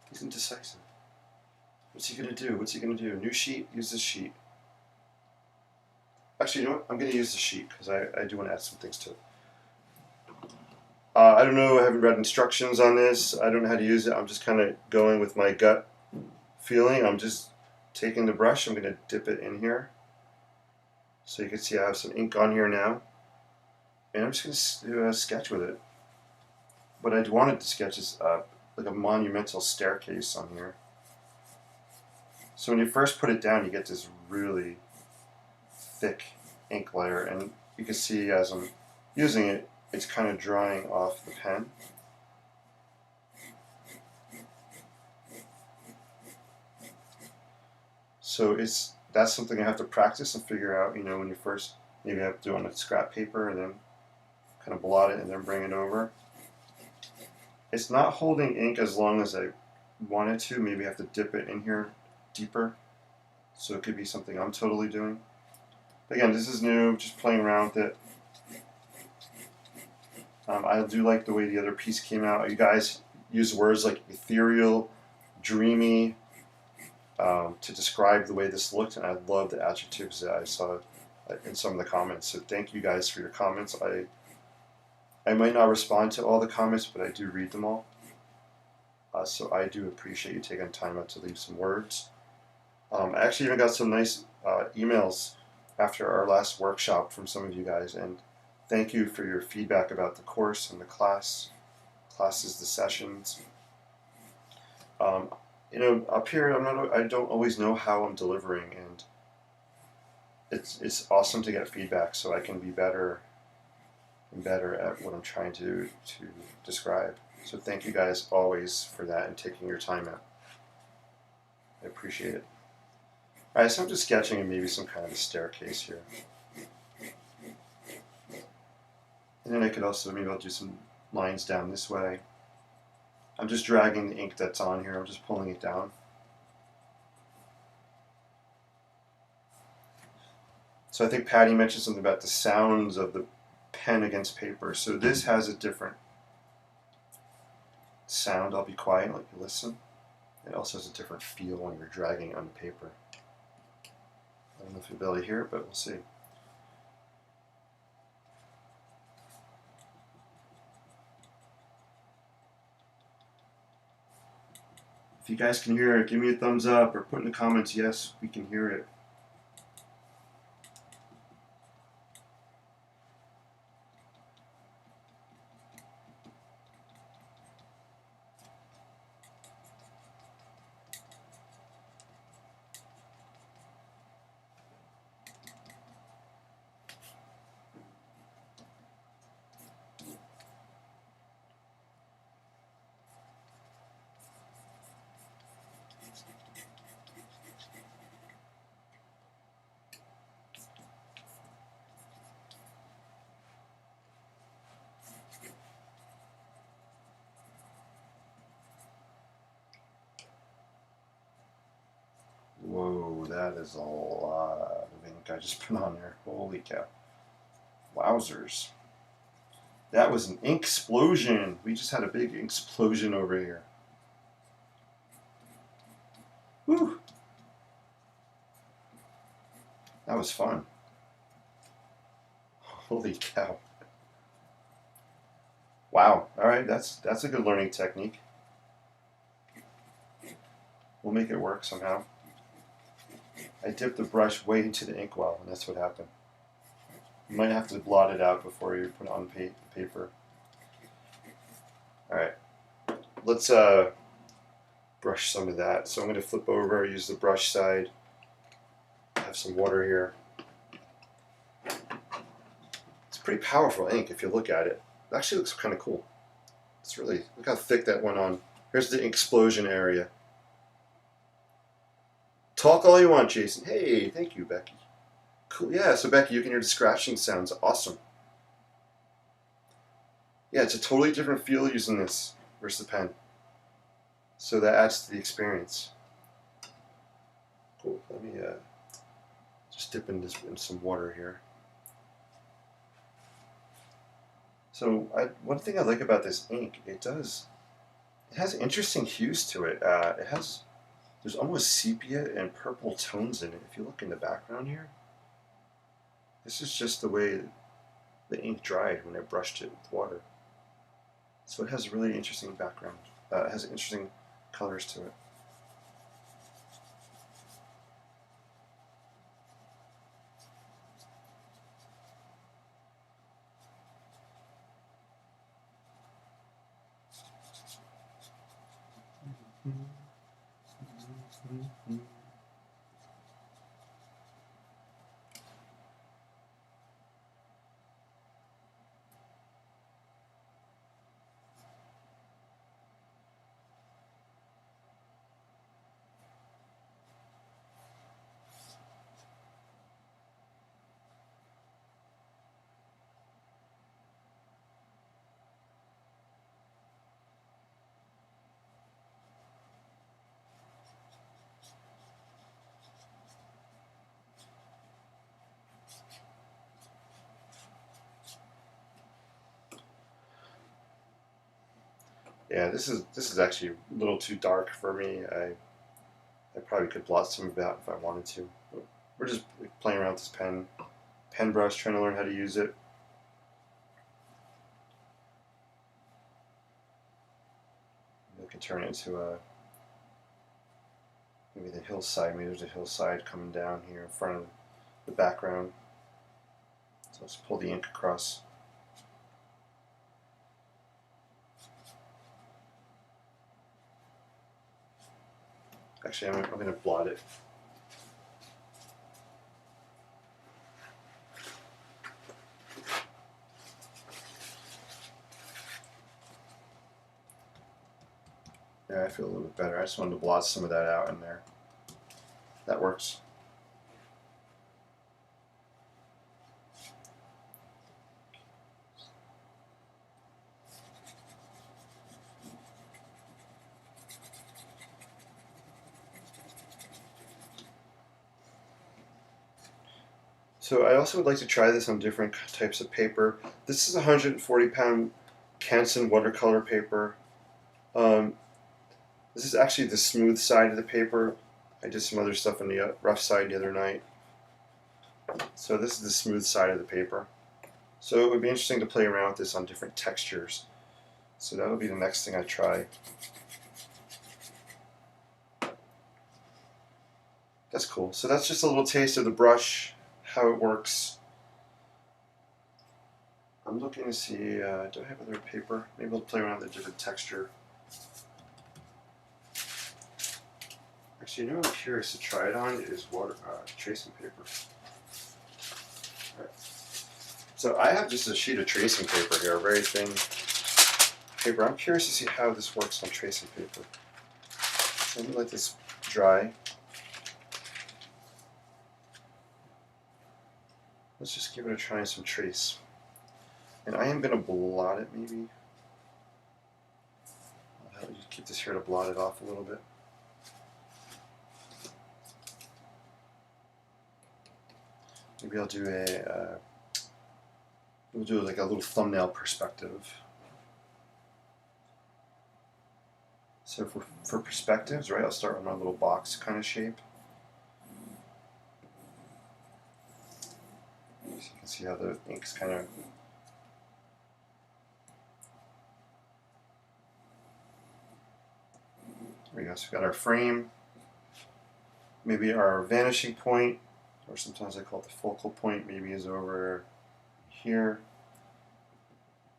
he's indecisive. What's he gonna do? What's he gonna do? New sheet? Use this sheet. Actually, you know what? I'm gonna use the sheet because I do want to add some things to it. I don't know. I haven't read instructions on this. I don't know how to use it. I'm just kind of going with my gut feeling. I'm just taking the brush. I'm gonna dip it in here, so you can see I have some ink on here now, and I'm just gonna do a sketch with it. What I wanted to sketch is like a monumental staircase on here. So when you first put it down, you get this really thick ink layer, and you can see as I'm using it, it's kind of drying off the pen. So that's something I have to practice and figure out, you know, when you first maybe have to do it on a scrap paper and then kind of blot it and then bring it over. It's not holding ink as long as I wanted to. Maybe I have to dip it in here deeper. So it could be something I'm totally doing. Again, this is new, just playing around with it. I do like the way the other piece came out. You guys use words like ethereal, dreamy to describe the way this looked, and I love the adjectives that I saw in some of the comments. So thank you guys for your comments. I might not respond to all the comments, but I do read them all. So I do appreciate you taking time out to leave some words. I actually even got some nice emails after our last workshop from some of you guys, and thank you for your feedback about the course and the classes, the sessions. You know, up here, I don't always know how I'm delivering, and it's awesome to get feedback so I can be better and better at what I'm trying to describe. So thank you guys always for that and taking your time out. I appreciate it. Alright, so I'm just sketching maybe some kind of a staircase here. And then I could also, maybe I'll do some lines down this way. I'm just dragging the ink that's on here, I'm just pulling it down. So I think Patty mentioned something about the sounds of the pen against paper. So this has a different sound. I'll be quiet, let you listen. It also has a different feel when you're dragging on the paper. I don't know if you'll be able to hear it, but we'll see. If you guys can hear it, give me a thumbs up or put in the comments, yes, we can hear it. Whoa, that is a lot of ink I just put on there. Holy cow. Wowzers. That was an ink explosion. We just had a big ink explosion over here. Whew. That was fun. Holy cow. Wow. Alright, that's a good learning technique. We'll make it work somehow. I dipped the brush way into the inkwell, and that's what happened. You might have to blot it out before you put it on paper. All right, let's brush some of that. So I'm going to flip over, use the brush side, have some water here. It's pretty powerful ink if you look at it. It actually looks kind of cool. It's really, look how thick that went on. Here's the Inksplosion area. Talk all you want, Jason. Hey, thank you, Becky. Cool. Yeah, so Becky, you can hear the scratching sounds. Awesome. Yeah, it's a totally different feel using this versus the pen. So that adds to the experience. Cool. Let me just dip in some water here. So one thing I like about this ink, it has interesting hues to it. There's almost sepia and purple tones in it. If you look in the background here, this is just the way the ink dried when I brushed it with water. So it has really interesting background. It has interesting colors to it. Yeah, this is actually a little too dark for me. I probably could blot some of that if I wanted to. But we're just playing around with this pen brush, trying to learn how to use it. Maybe I can turn it into maybe the hillside. Maybe there's a hillside coming down here in front of the background. So let's pull the ink across. Actually, I'm going to blot it. Yeah, I feel a little bit better. I just wanted to blot some of that out in there. That works. So I also would like to try this on different types of paper. This is a 140-pound Canson watercolor paper. This is actually the smooth side of the paper. I did some other stuff on the rough side the other night. So this is the smooth side of the paper. So it would be interesting to play around with this on different textures. So that'll be the next thing I try. That's cool. So that's just a little taste of the brush, how it works. I'm looking to see, do I have other paper? Maybe I'll play around with a different texture. Actually, you know what I'm curious to try it on is tracing paper. Right. So I have just a sheet of tracing paper here, very thin paper. I'm curious to see how this works on tracing paper. So let me let this dry. Let's just give it a try and some trace. And I am going to blot it maybe. I'll just keep this here to blot it off a little bit. Maybe I'll do we'll do like a little thumbnail perspective. So for perspectives, right, I'll start with my little box kind of shape. So you can see how the ink's kind of there we go. So we got our frame. maybe our vanishing point, or sometimes I call it the focal point, maybe is over here.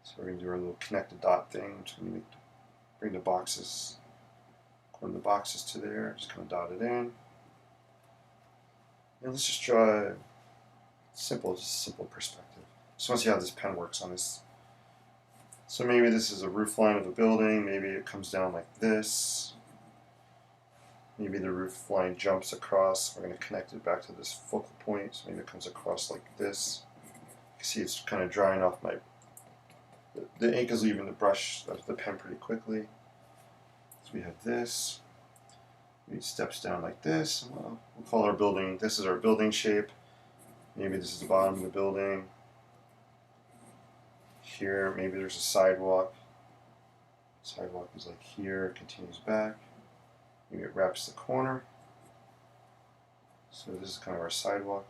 So we're going to do our little connected dot thing, which is going to bring the boxes, corner the boxes to there, just kind of dot it in. And let's just draw a simple perspective. Just want to see how this pen works on this. So maybe this is a roof line of a building, maybe it comes down like this. Maybe the roof line jumps across. We're going to connect it back to this focal point, so maybe it comes across like this. You can see it's kind of drying off my... The ink is leaving the brush, the pen pretty quickly. So we have this. It steps down like this. We'll call our building, this is our building shape. Maybe this is the bottom of the building. Here, maybe there's a sidewalk. Sidewalk is like here, continues back. Maybe it wraps the corner. So this is kind of our sidewalk.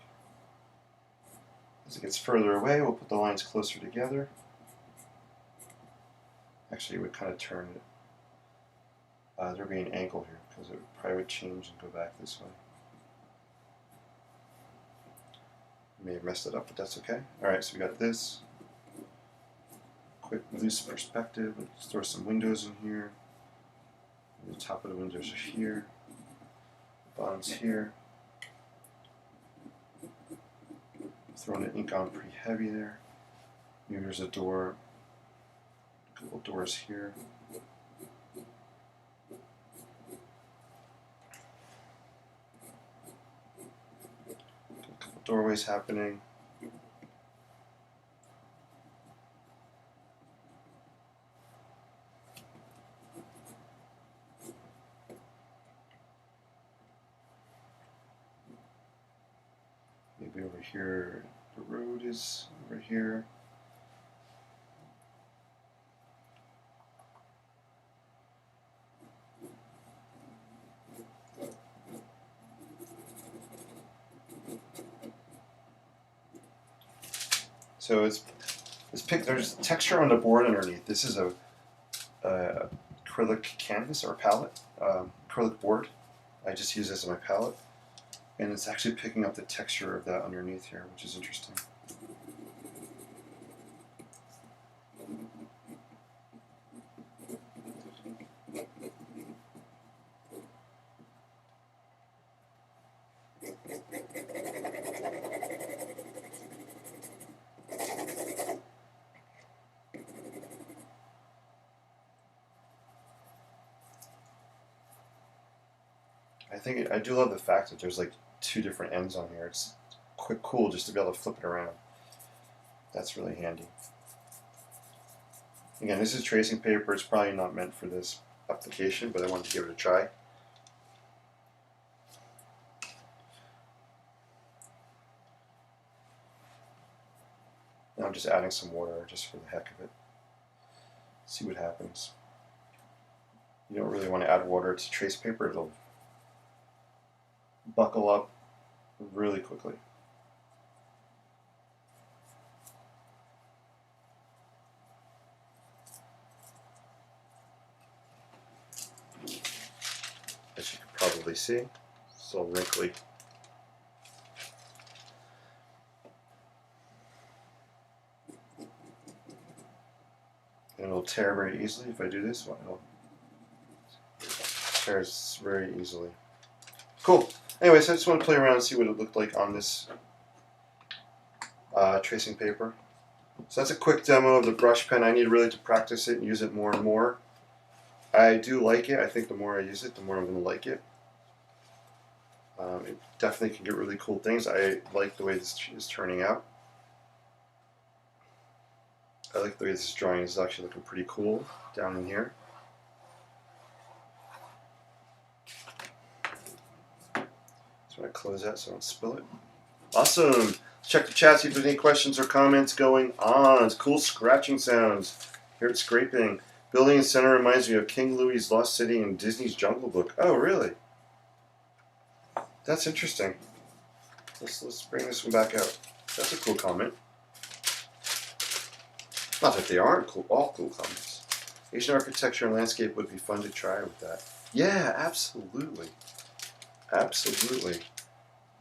As it gets further away, we'll put the lines closer together. Actually, it would kind of turn it. There'd be an angle here because it probably would change and go back this way. May have messed it up, but that's okay. Alright, so we got this. Quick loose perspective. Let's throw some windows in here. The top of the windows are here. The bottom's here. Throwing the ink on pretty heavy there. Maybe there's a door. A couple doors here. A couple doorways happening. Maybe over here, the road is over here. So there's texture on the board underneath. This is a acrylic canvas or palette, acrylic board. I just use this as my palette. And it's actually picking up the texture of that underneath here, which is interesting. I do love the fact that there's like two different ends on here. It's cool just to be able to flip it around. That's really handy. Again, this is tracing paper. It's probably not meant for this application, but I wanted to give it a try. Now I'm just adding some water just for the heck of it. See what happens. You don't really want to add water to trace paper. It'll buckle up really quickly. As you can probably see, it's all wrinkly. And it'll tear very easily if I do this one. It'll tears very easily. Cool. Anyway, so I just want to play around and see what it looked like on this tracing paper. So that's a quick demo of the brush pen. I need really to practice it and use it more and more. I do like it. I think the more I use it, the more I'm going to like it. It definitely can get really cool things. I like the way this is turning out. I like the way this drawing is actually looking pretty cool down in here. Just want to close that so I don't spill it. Awesome. Let's check the chat, see if there's any questions or comments going on. It's cool scratching sounds. Hear it scraping. Building in center reminds me of King Louis's Lost City and Disney's Jungle Book. Oh, really? That's interesting. Let's bring this one back out. That's a cool comment. Not that they aren't cool, all cool comments. Asian architecture and landscape would be fun to try with that. Yeah, absolutely. Absolutely.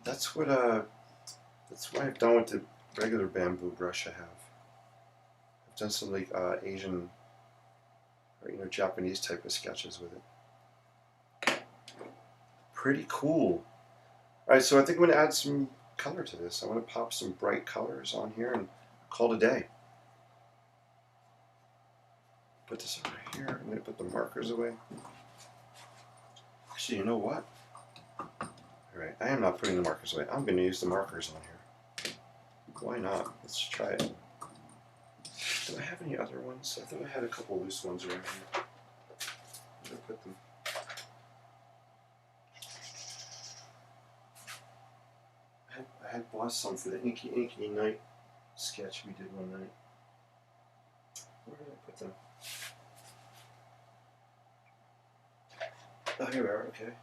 That's what I've done with the regular bamboo brush I have. I've done some like Asian or Japanese type of sketches with it. Pretty cool. Alright, so I think I'm going to add some color to this. I want to pop some bright colors on here and call it a day. Put this over here. I'm going to put the markers away. Actually, you know what? Alright, I am not putting the markers away. I'm going to use the markers on here. Why not? Let's try it. Do I have any other ones? I thought I had a couple loose ones around here. I'm going to put them. I had bought some for the Inky Night sketch we did one night. Where did I put them? Oh, here we are, okay.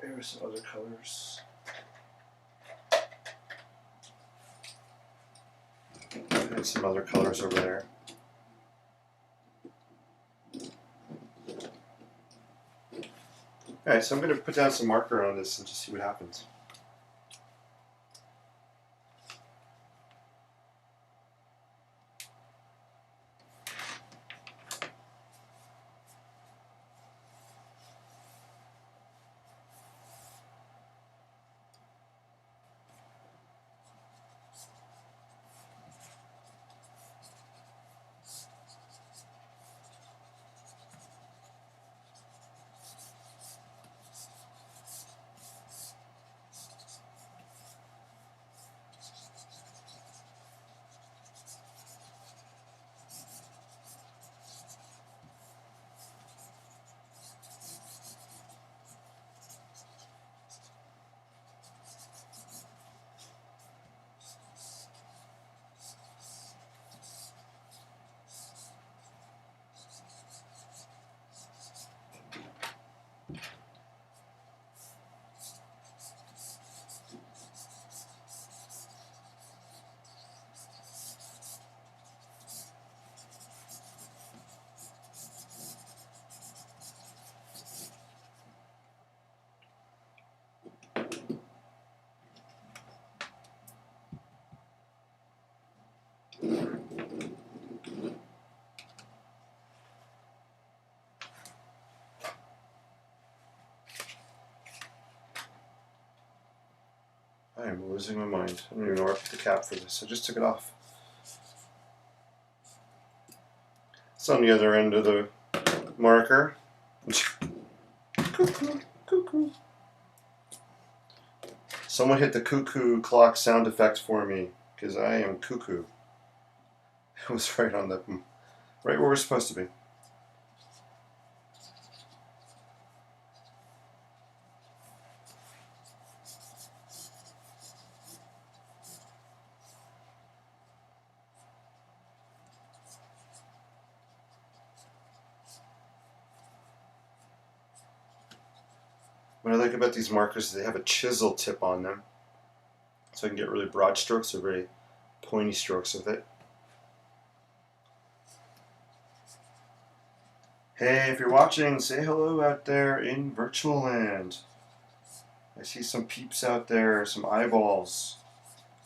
There are some other colors. I had some other colors over there. Alright, so I'm going to put down some marker on this and just see what happens. I am losing my mind. I don't even know where I put the cap for this. I just took it off. It's on the other end of the marker. Cuckoo, cuckoo. Someone hit the cuckoo clock sound effect for me, because I am cuckoo. It was right on the, right where we're supposed to be. What I like about these markers is they have a chisel tip on them, so I can get really broad strokes or very pointy strokes with it. Hey, if you're watching, say hello out there in virtual land. I see some peeps out there, some eyeballs.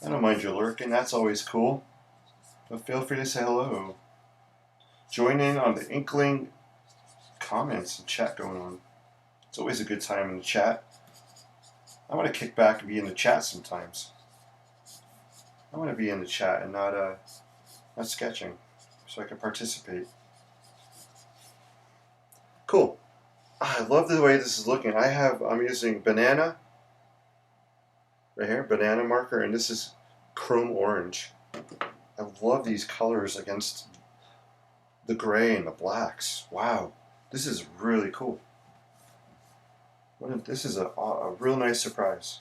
I don't mind you lurking, that's always cool. But feel free to say hello. Join in on the Inkling comments and chat going on. It's always a good time in the chat. I want to kick back and be in the chat sometimes. I want to be in the chat and not sketching, so I can participate. Cool. I love the way this is looking. I'm using banana right here, banana marker, and this is chrome orange. I love these colors against the gray and the blacks. Wow, this is really cool. This is a real nice surprise.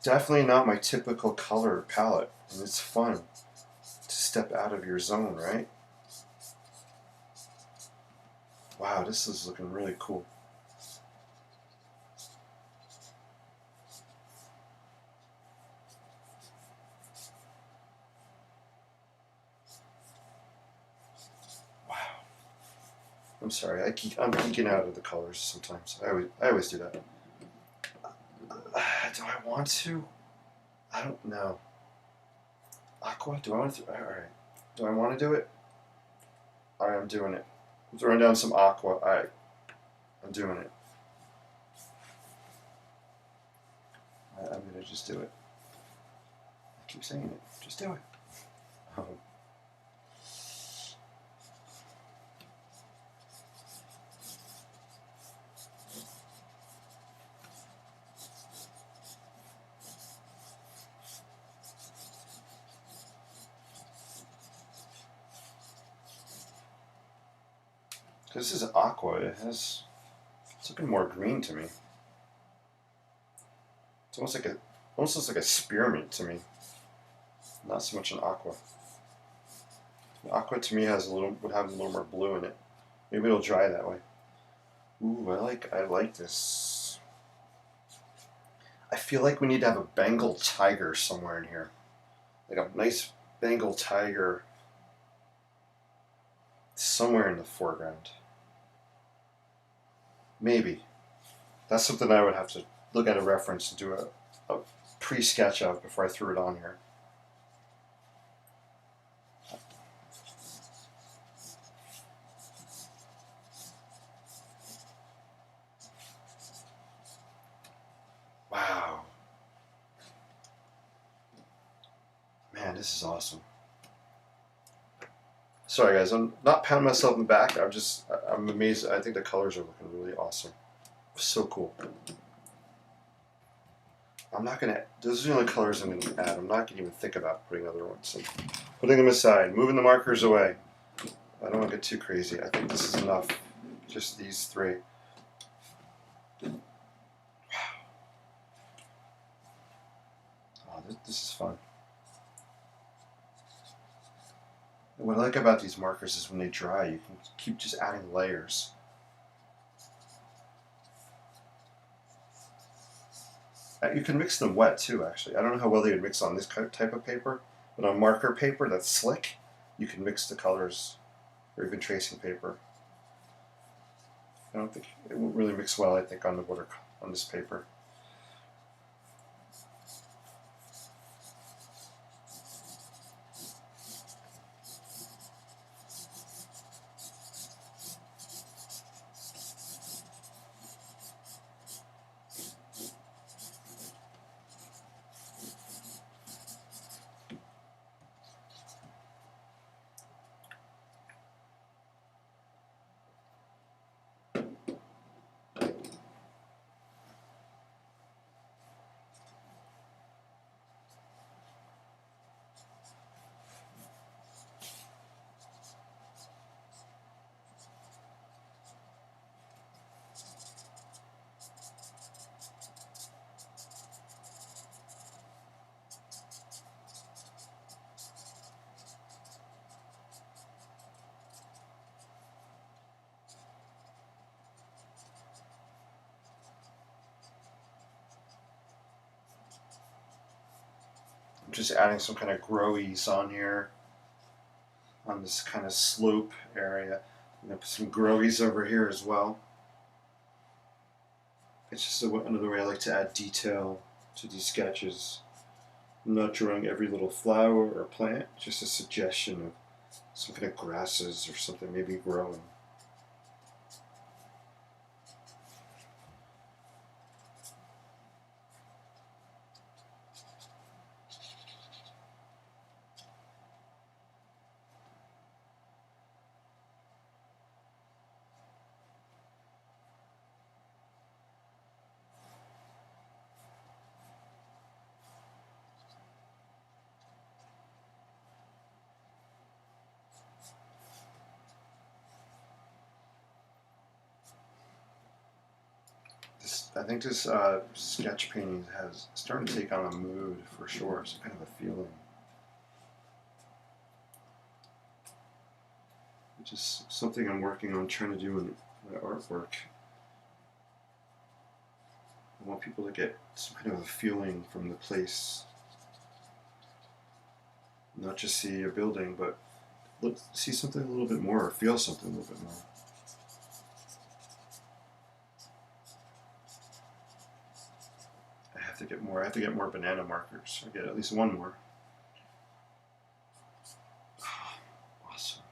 Definitely not my typical color palette, and it's fun to step out of your zone, right? Wow, this is looking really cool. Wow. I'm sorry, I'm geeking out of the colors sometimes. I always do that. Do I want to? I don't know. Aqua? Do I want to? Alright. Do I want to do it? Alright, I'm doing it. I'm throwing down some aqua. Alright. I'm doing it. I'm going to just do it. I keep saying it. Just do it. Oh. This is aqua. It's looking more green to me. It's almost looks like a spearmint to me. Not so much an aqua. Aqua to me would have a little more blue in it. Maybe it'll dry that way. Ooh, I like this. I feel like we need to have a Bengal tiger somewhere in here. Like a nice Bengal tiger somewhere in the foreground. Maybe. That's something I would have to look at a reference and do a pre-sketch of before I threw it on here. Wow. Man, this is awesome. Sorry guys, I'm not patting myself on the back. I'm amazed. I think the colors are looking really awesome. So cool. I'm not gonna. Those are the only colors I'm gonna add. I'm not gonna even think about putting other ones in. Putting them aside, moving the markers away. I don't want to get too crazy. I think this is enough. Just these three. Wow. Oh, this is fun. And what I like about these markers is when they dry, you can keep just adding layers. You can mix them wet too, actually. I don't know how well they would mix on this type of paper, but on marker paper that's slick, you can mix the colors, or even tracing paper. I don't think it won't really mix well, I think, on this paper. I'm just adding some kind of growies on here, on this kind of slope area. I'm going to put some growies over here as well. It's just another way I like to add detail to these sketches. I'm not drawing every little flower or plant, just a suggestion of some kind of grasses or something maybe growing. I think this sketch painting has starting to take on a mood for sure, some kind of a feeling. Which is something I'm working on trying to do in my artwork. I want people to get some kind of a feeling from the place. Not just see a building, but see something a little bit more, or feel something a little bit more. to get more. I have to get more banana markers. I get at least one more. Awesome.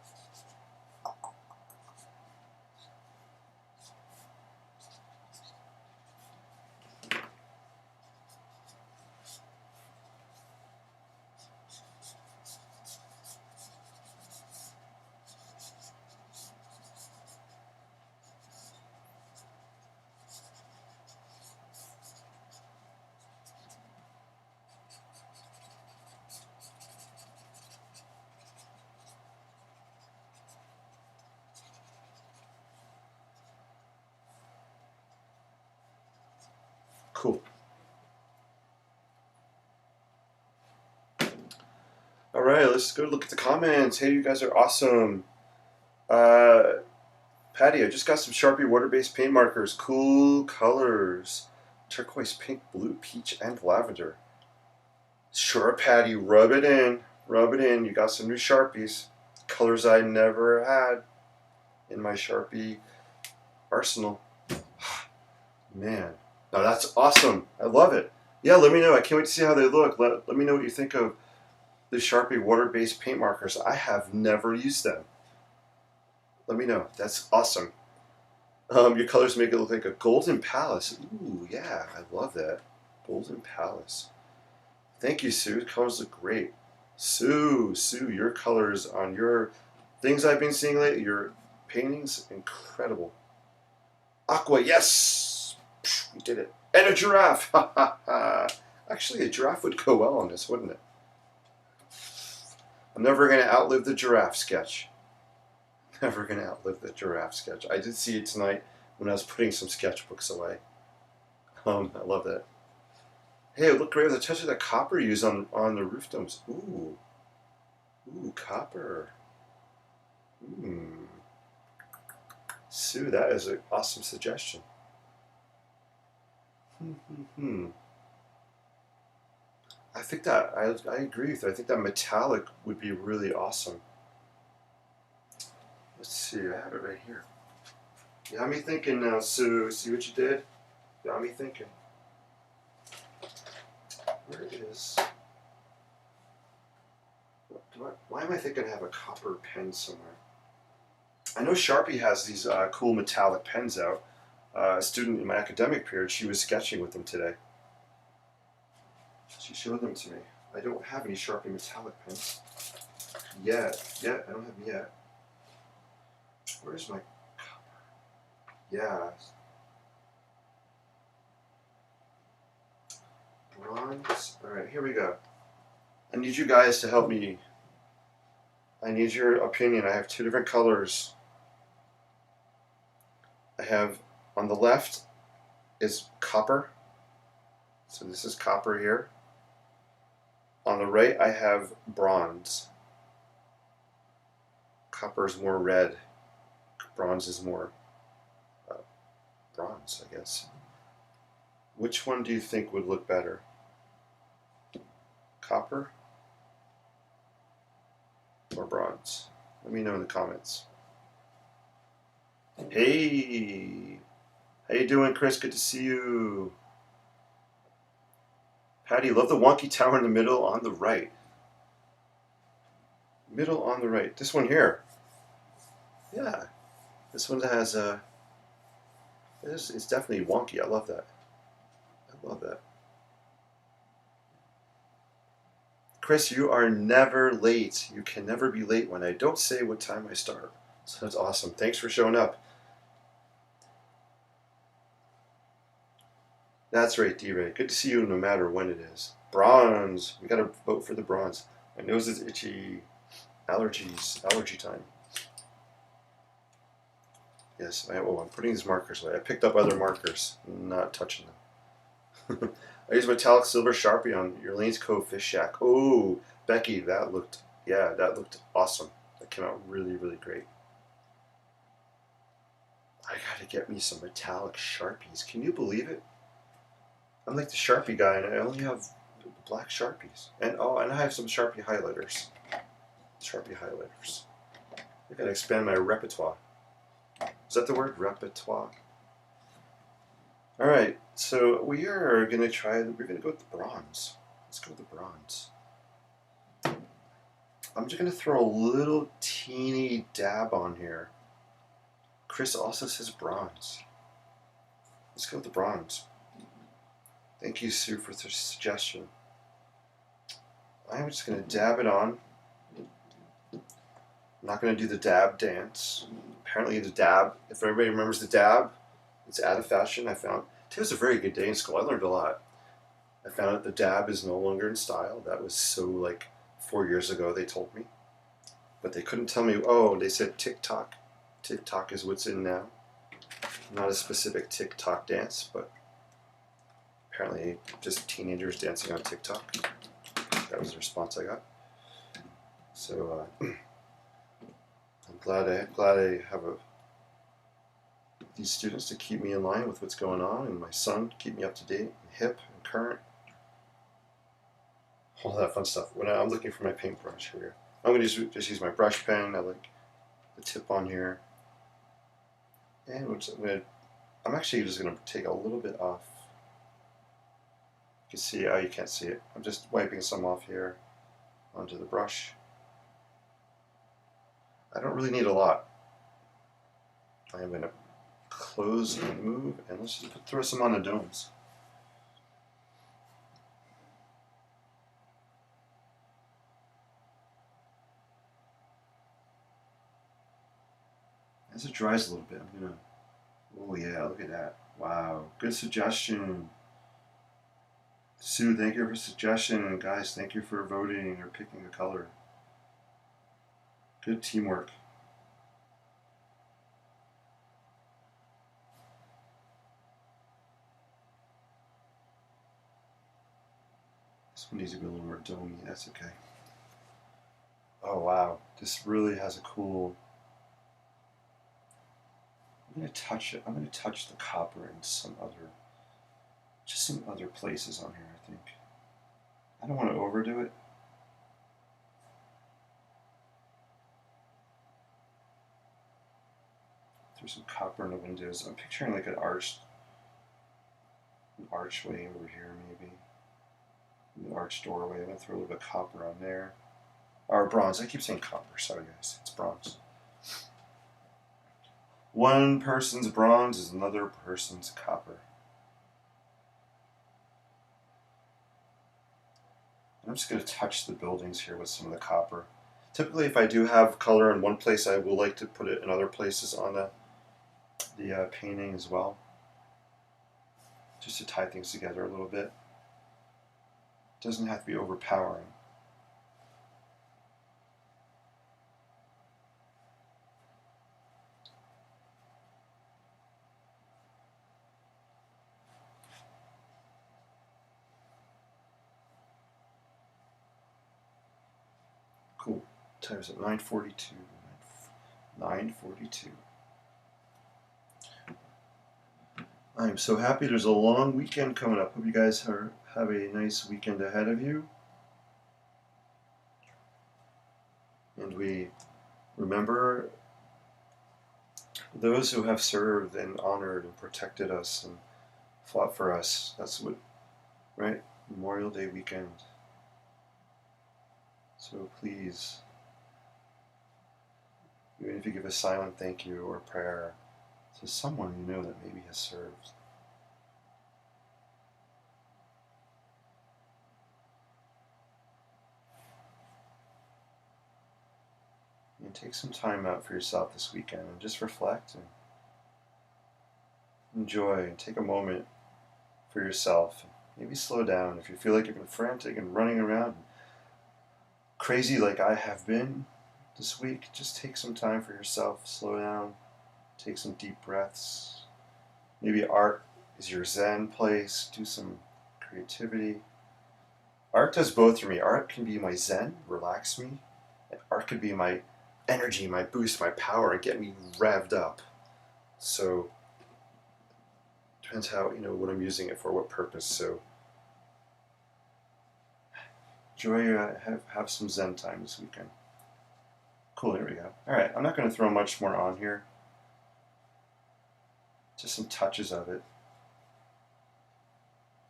Cool. All right, let's go look at the comments. Hey, you guys are awesome. Patty, I just got some Sharpie water-based paint markers. Cool colors. Turquoise, pink, blue, peach, and lavender. Sure, Patty, rub it in. Rub it in. You got some new Sharpies. Colors I never had in my Sharpie arsenal. Man, now that's awesome. I love it. Yeah, let me know. I can't wait to see how they look. Let me know what you think of the Sharpie water-based paint markers. I have never used them. Let me know. That's awesome. Your colors make it look like a golden palace. Ooh, yeah, I love that. Golden palace. Thank you, Sue. The colors look great. Sue, your colors on your things I've been seeing lately, your paintings, incredible. Aqua, yes! We did it. And a giraffe. Actually, a giraffe would go well on this, wouldn't it? I'm never going to outlive the giraffe sketch. Never going to outlive the giraffe sketch. I did see it tonight when I was putting some sketchbooks away. I love that. Hey, it looked great with a touch of that copper used on the roof domes. Ooh. Ooh, copper. Sue, that is an awesome suggestion. I think that, I agree with you. I think that metallic would be really awesome. Let's see, I have it right here. You got me thinking now, Sue. See what you did? Got me thinking. Where is... Why am I thinking I have a copper pen somewhere? I know Sharpie has these cool metallic pens out. A student in my academic period, she was sketching with them today. She showed them to me. I don't have any Sharpie metallic pens yet. I don't have them yet. Where's my copper? Yeah. Bronze. Alright, here we go. I need you guys to help me. I need your opinion. I have two different colors. I have, on the left is copper. So this is copper here. On the right I have bronze. Copper is more red. Bronze is more bronze, I guess. Which one do you think would look better? Copper or bronze? Let me know in the comments. Hey! How you doing, Chris? Good to see you. Patty, love the wonky tower in the middle on the right. Middle on the right. This one here. Yeah. This one has a... It's definitely wonky. I love that. I love that. Chris, you are never late. You can never be late when I don't say what time I start. So that's awesome. Thanks for showing up. That's right, D-Ray. Good to see you no matter when it is. Bronze. We gotta vote for the bronze. My nose is itchy. Allergies. Allergy time. Yes, I'm putting these markers away. I picked up other markers. I'm not touching them. I used metallic silver Sharpie on your Lane's Cove Fish Shack. Oh, Becky, that looked awesome. That came out really, really great. I gotta get me some metallic Sharpies. Can you believe it? I'm like the Sharpie guy, and I only have black Sharpies. And I have some Sharpie highlighters. Sharpie highlighters. I gotta expand my repertoire. Is that the word? Repertoire? Alright, So we are going to try, we're going to go with the bronze. Let's go with the bronze. I'm just going to throw a little teeny dab on here. Chris also says bronze. Let's go with the bronze. Thank you, Sue, for the suggestion. I'm just going to dab it on. I'm not going to do the dab dance. Apparently the dab, if everybody remembers the dab, it's out of fashion. I found today was a very good day in school. I learned a lot. I found out the dab is no longer in style. That was so like 4 years ago they told me. But they couldn't tell me, oh, they said TikTok. TikTok is what's in now. Not a specific TikTok dance, but apparently just teenagers dancing on TikTok. That was the response I got. So I'm glad I have these students to keep me in line with what's going on, and my son to keep me up to date and hip and current. All that fun stuff. When I'm looking for my paintbrush here, I'm going to just use my brush pen. I like the tip on here, and I'm actually just going to take a little bit off. You can see, oh, you can't see it. I'm just wiping some off here onto the brush. I don't really need a lot. I am going to close and move, and let's just throw some on the domes. As it dries a little bit, I'm going to, oh yeah, look at that. Wow, good suggestion. Sue, thank you for suggestion, and guys, thank you for voting or picking a color. Good teamwork. This one needs to be a little more domey. That's okay. Oh wow, this really has a cool. I'm going to touch it. I'm going to touch the copper in some other places on here, I think. I don't want to overdo it. Throw some copper in the windows. I'm picturing like an archway over here, maybe. An arched doorway. I'm going to throw a little bit of copper on there. Or bronze. I keep saying copper. Sorry, guys. It's bronze. One person's bronze is another person's copper. I'm just going to touch the buildings here with some of the copper. Typically, if I do have color in one place, I will like to put it in other places on the painting as well, just to tie things together a little bit. It doesn't have to be overpowering. Cool. Time's at 9:42. 9:42. I'm so happy there's a long weekend coming up. Hope you guys have a nice weekend ahead of you. And we remember those who have served and honored and protected us and fought for us. That's what, right? Memorial Day weekend. So please, even if you give a silent thank you or prayer to someone you know that maybe has served. And take some time out for yourself this weekend and just reflect and enjoy and take a moment for yourself. Maybe slow down if you feel like you've been frantic and running around and crazy like I have been this week. Just take some time for yourself, slow down, take some deep breaths. Maybe art is your zen place. Do some creativity. Art does both for me. Art can be my zen, relax me. And art could be my energy, my boost, my power, and get me revved up. So depends how, what I'm using it for, what purpose. So enjoy, have some zen time this weekend. Cool, there we go. All right, I'm not going to throw much more on here. Just some touches of it.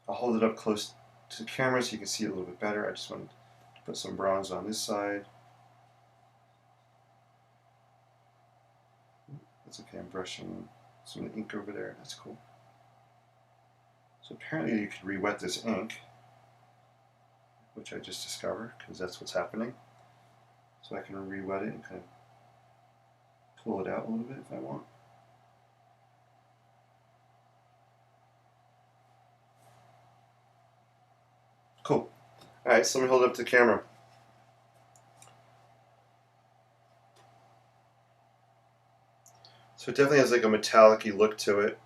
I'll hold it up close to the camera so you can see it a little bit better. I just wanted to put some bronze on this side. That's okay, I'm brushing some of the ink over there. That's cool. So apparently you could re-wet this ink, which I just discovered because that's what's happening. So I can re-wet it and kind of pull it out a little bit if I want. Cool. Alright, so let me hold it up to the camera. So it definitely has like a metallic-y look to it.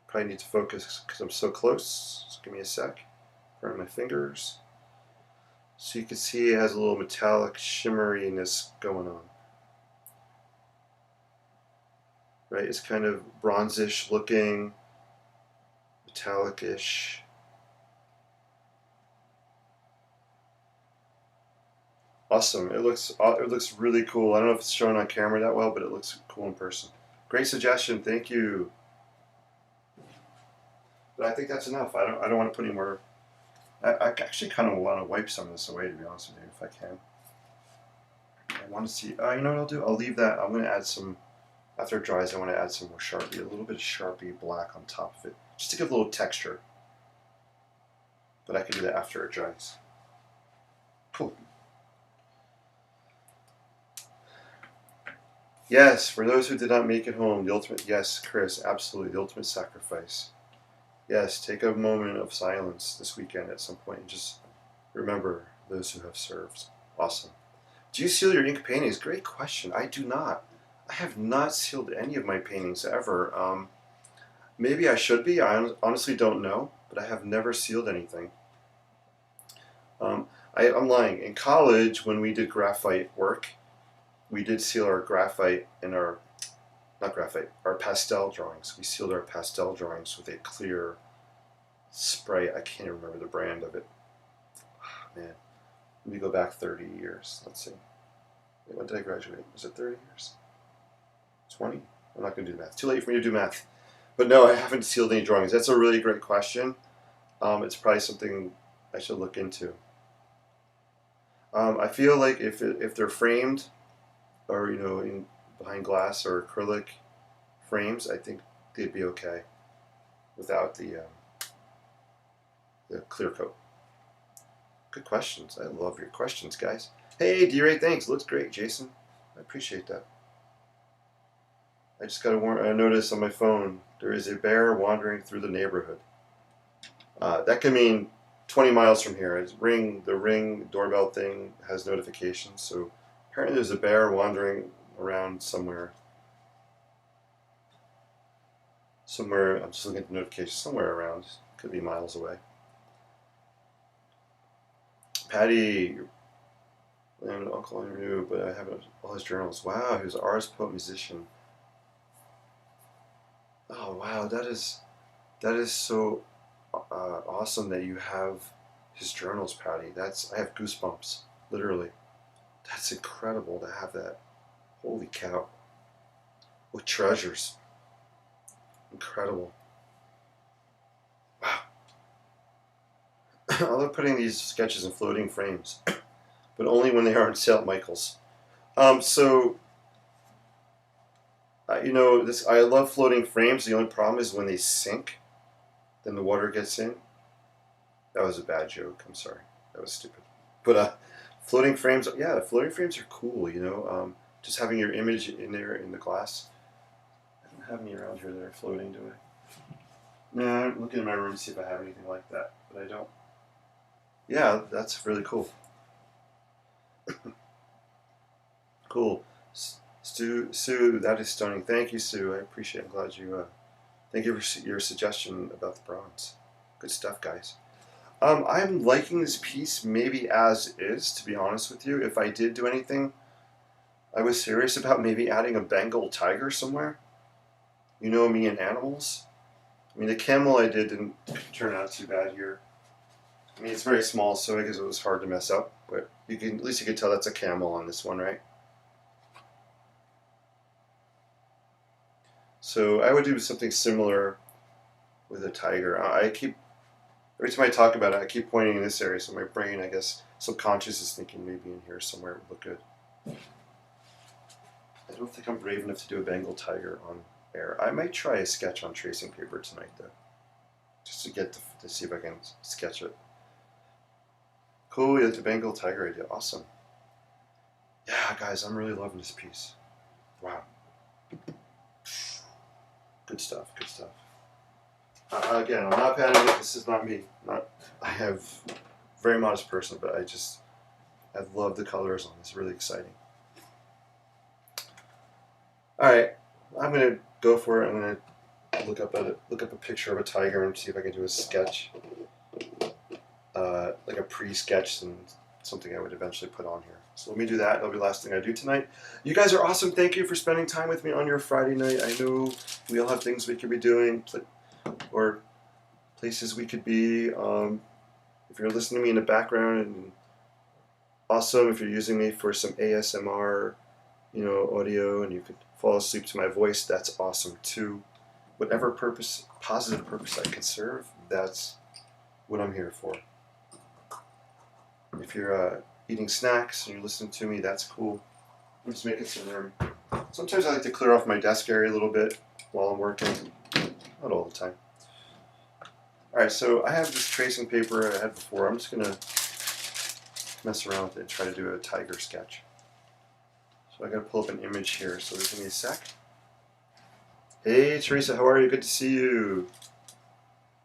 Probably need to focus because I'm so close. Just give me a sec. Burn my fingers. So you can see it has a little metallic shimmeriness going on. Right, it's kind of bronzish looking, metallic-ish. Awesome. It looks really cool. I don't know if it's shown on camera that well, but it looks cool in person. Great suggestion. Thank you. But I think that's enough. I don't want to put any more. I actually kind of want to wipe some of this away, to be honest with you, if I can. I want to see. You know what I'll do? I'll leave that. I'm going to add some. After it dries, I want to add some more Sharpie, a little bit of Sharpie black on top of it, just to give a little texture. But I can do that after it dries. Cool. Yes, for those who did not make it home, the ultimate, yes, Chris, absolutely, the ultimate sacrifice. Yes, take a moment of silence this weekend at some point and just remember those who have served. Awesome. Do you seal your ink paintings? Great question. I do not. I have not sealed any of my paintings ever. Maybe I should be. I honestly don't know, but I have never sealed anything. I'm lying. In college, when we did graphite work, we did seal our graphite and our pastel drawings. We sealed our pastel drawings with a clear spray. I can't remember the brand of it. Oh, man, let me go back 30 years. Let's see. Wait, when did I graduate? Was it 30 years? 20? I'm not going to do math. Too late for me to do math. But no, I haven't sealed any drawings. That's a really great question. It's probably something I should look into. I feel like if they're framed, or behind glass or acrylic frames, I think they'd be okay without the clear coat. Good questions. I love your questions, guys. Hey, D-Ray, thanks. Looks great, Jason. I appreciate that. I just got a notice on my phone. There is a bear wandering through the neighborhood. That could mean 20 miles from here. The ring doorbell thing has notifications, so apparently there's a bear wandering around somewhere. I'm just looking at the notifications. Somewhere around. Could be miles away. Patty, and uncle I knew, but I have all his journals. Wow, he was an artist, poet, musician. Oh wow, that is so awesome that you have his journals, Patty. I have goosebumps, literally. That's incredible to have that. Holy cow! What treasures! Incredible. Wow. I love putting these sketches in floating frames, but only when they are on sale at Michael's. I love floating frames. The only problem is when they sink, then the water gets in. That was a bad joke. I'm sorry. That was stupid. But floating frames, yeah, floating frames are cool. Just having your image in there in the glass. I don't have any around here that are floating, do I? No, I'm looking in my room to see if I have anything like that, but I don't. Yeah, that's really cool. Cool. Sue, that is stunning. Thank you, Sue. I appreciate it. I'm glad you. Thank you for your suggestion about the bronze. Good stuff, guys. I'm liking this piece maybe as is, to be honest with you. If I did do anything, I was serious about maybe adding a Bengal tiger somewhere. You know me and animals. I mean, the camel I did didn't turn out too bad here. I mean, it's very small, so I guess it was hard to mess up. But at least you can tell that's a camel on this one, right? So I would do something similar with a tiger. I keep Every time I talk about it, I keep pointing in this area, so my brain, I guess, subconscious is thinking maybe in here somewhere it would look good. I don't think I'm brave enough to do a Bengal tiger on air. I might try a sketch on tracing paper tonight, though, just to get to see if I can sketch it. Cool, you like the Bengal tiger idea. Awesome. Yeah, guys, I'm really loving this piece. Wow. Good stuff, good stuff. Again, I'm not patting it. This is not me. I have very modest person, but I love the colors on this. It's really exciting. All right, I'm gonna go for it. I'm gonna look up a picture of a tiger and see if I can do a sketch, like a pre-sketch and something I would eventually put on here. So let me do that. That'll be the last thing I do tonight. You guys are awesome. Thank you for spending time with me on your Friday night. I know we all have things we could be doing, or places we could be. If you're listening to me in the background, and awesome if you're using me for some ASMR, audio, and you could fall asleep to my voice, that's awesome too. Whatever purpose, positive purpose I can serve, that's what I'm here for. If you're eating snacks and you're listening to me, that's cool. I'm just making some room. Sometimes I like to clear off my desk area a little bit while I'm working. Not all the time. Alright, so I have this tracing paper I had before. I'm just going to mess around with it and try to do a tiger sketch. So I got to pull up an image here, so give me a sec. Hey Teresa, how are you? Good to see you.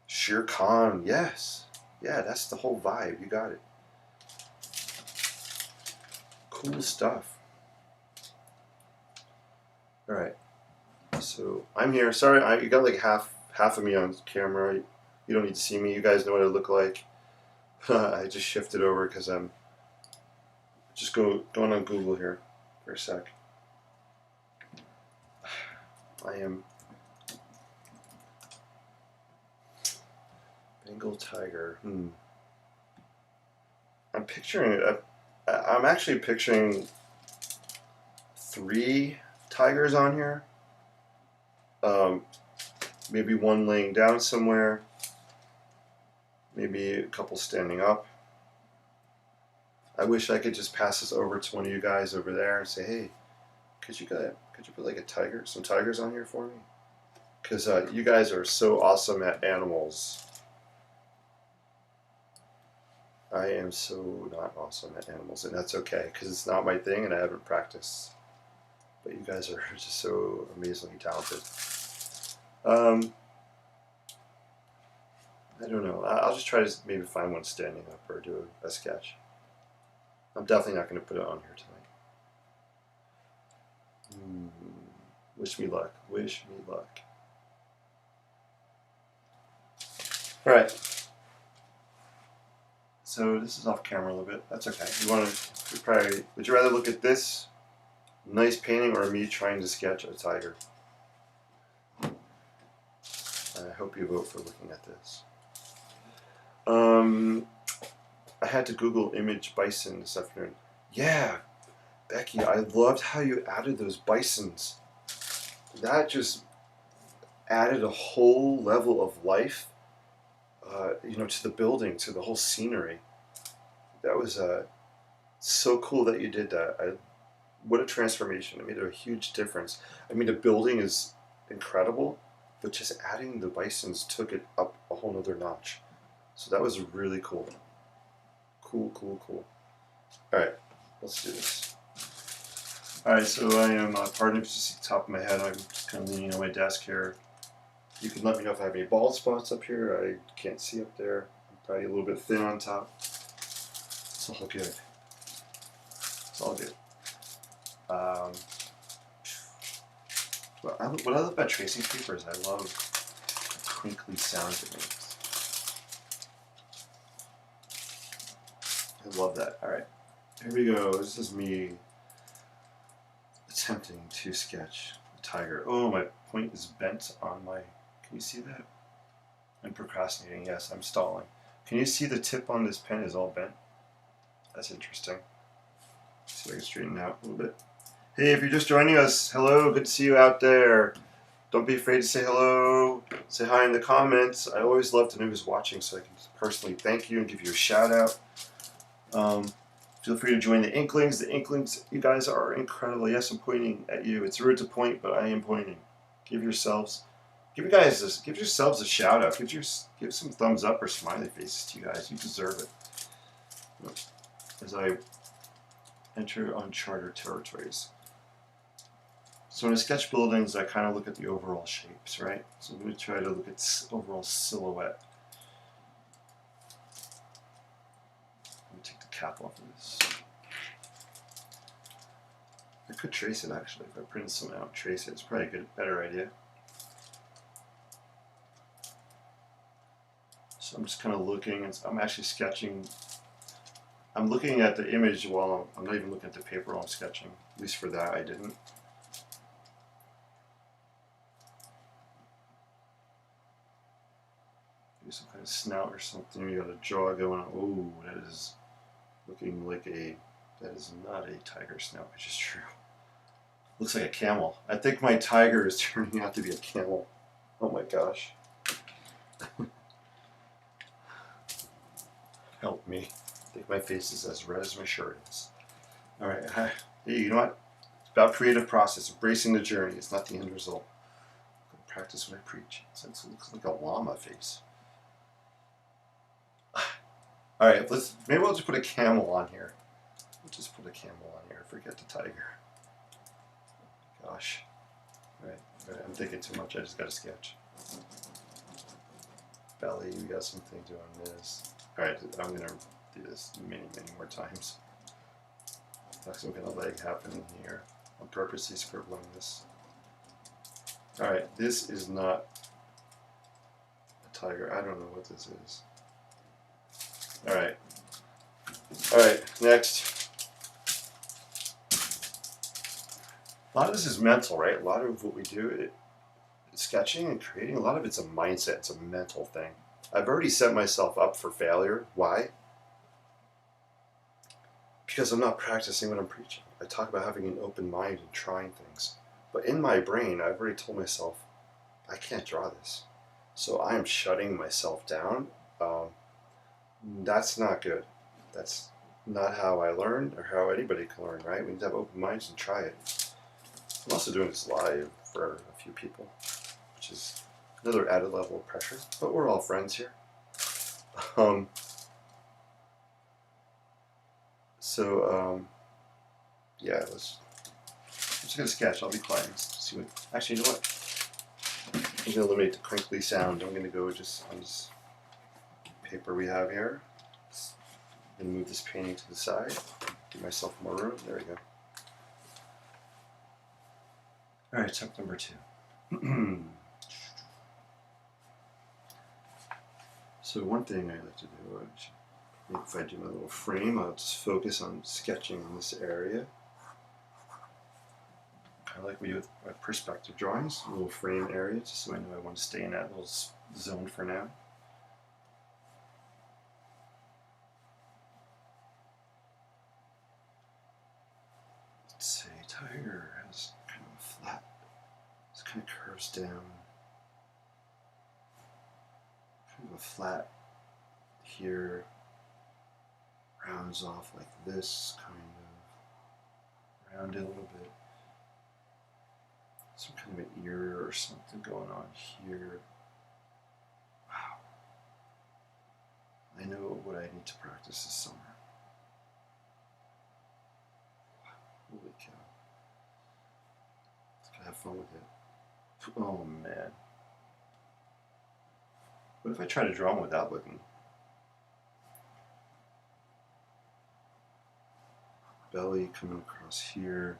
Shere Khan, yes. Yeah, that's the whole vibe. You got it. Cool stuff. Alright, so I'm here. Sorry, you got like half of me on camera. You don't need to see me. You guys know what I look like. I just shifted over because I'm just going on Google here for a sec. I am Bengal tiger. I'm picturing it. I'm actually picturing 3 tigers on here. Maybe one laying down somewhere. Maybe a couple standing up. I wish I could just pass this over to one of you guys over there and say, hey, could you put like some tigers on here for me? Because you guys are so awesome at animals. I am so not awesome at animals, and that's okay, because it's not my thing and I haven't practiced. But you guys are just so amazingly talented. I don't know. I'll just try to maybe find one standing up or do a sketch. I'm definitely not going to put it on here tonight. Wish me luck. Wish me luck. Alright. So this is off camera a little bit. That's okay. Would you rather look at this nice painting or me trying to sketch a tiger? I hope you vote for looking at this. I had to Google image bison this afternoon. Yeah, Becky, I loved how you added those bisons. That just added a whole level of life, to the building, to the whole scenery. That was so cool that you did that. What a transformation. It made a huge difference. I mean, the building is incredible, but just adding the bisons took it up a whole nother notch. So that was really cool. Cool. Alright, let's do this. Alright, so I am, pardon if you see the top of my head, I'm just kind of leaning on my desk here. You can let me know if I have any bald spots up here. I can't see up there. I'm probably a little bit thin on top. It's all good. It's all good. What I love about tracing paper is I love the crinkly sounds it makes. I love that. Alright, here we go. This is me attempting to sketch a tiger. Oh, my point is bent on my... Can you see that? I'm procrastinating. Yes, I'm stalling. Can you see the tip on this pen is all bent? That's interesting. Let's see if I can straighten it out a little bit. Hey, if you're just joining us, hello, good to see you out there. Don't be afraid to say hello. Say hi in the comments. I always love to know who's watching so I can personally thank you and give you a shout out. Feel free to join the Inklings. The Inklings, you guys are incredible. Yes, I'm pointing at you. It's rude to point, but I am pointing. Give yourselves a shout out. Give some thumbs up or smiley faces to you guys. You deserve it. As I enter uncharted territories. So when I sketch buildings, I kind of look at the overall shapes, right? So I'm going to try to look at overall silhouette. Let me take the cap off of this. I could trace it actually. If I print something out, trace it. It's probably a better idea. So I'm just kind of looking, and I'm actually sketching. I'm looking at the image while I'm not even looking at the paper while I'm sketching. At least for that, I didn't. Do some kind of snout or something. You got a jaw going on. Oh, that is looking like that is not a tiger snout, which is true. Looks like a camel. I think my tiger is turning out to be a camel. Oh my gosh. Help me. I think my face is as red as my shirt is. Alright, hey, you know what? It's about creative process, embracing the journey. It's not the end result. I practice what I preach. It looks like a llama face. Alright, maybe we'll just put a camel on here. We'll just put a camel on here. Forget the tiger. Gosh. Alright, I'm thinking too much. I just got to sketch. Belly, we got something doing this. Alright, I'm going to do this many more times. There's some kind of leg happening here. I'm purposely scribbling this. Alright, this is not a tiger. I don't know what this is. Alright. Alright, next. A lot of this is mental, right? A lot of what we do, sketching and creating, a lot of it's a mindset. It's a mental thing. I've already set myself up for failure. Why? Because I'm not practicing what I'm preaching. I talk about having an open mind and trying things. But in my brain, I've already told myself, I can't draw this. So I am shutting myself down. That's not good. That's not how I learn or how anybody can learn, right? We need to have open minds and try it. I'm also doing this live for a few people, which is another added level of pressure. But we're all friends here. Yeah, I'm just gonna sketch. I'll be quiet and see what. Actually, you know what? I'm gonna eliminate the crinkly sound. I'm gonna go just on this paper we have here. I'm gonna move this painting to the side. Give myself more room. There we go. All right, step number 2. So one thing I like to do, if I do my little frame, I'll just focus on sketching in this area. Kind of like we do with my perspective drawings, a little frame area, just so I know I want to stay in that little zone for now. Let's say tiger has kind of a flat, it kind of curves down, kind of a flat here, rounds off like this, kind of rounded a little bit. Some kind of an ear or something going on here. Wow. I know what I need to practice this summer. Holy cow. Let's go have fun with it. Oh man. What if I try to draw them without looking? Belly coming across here.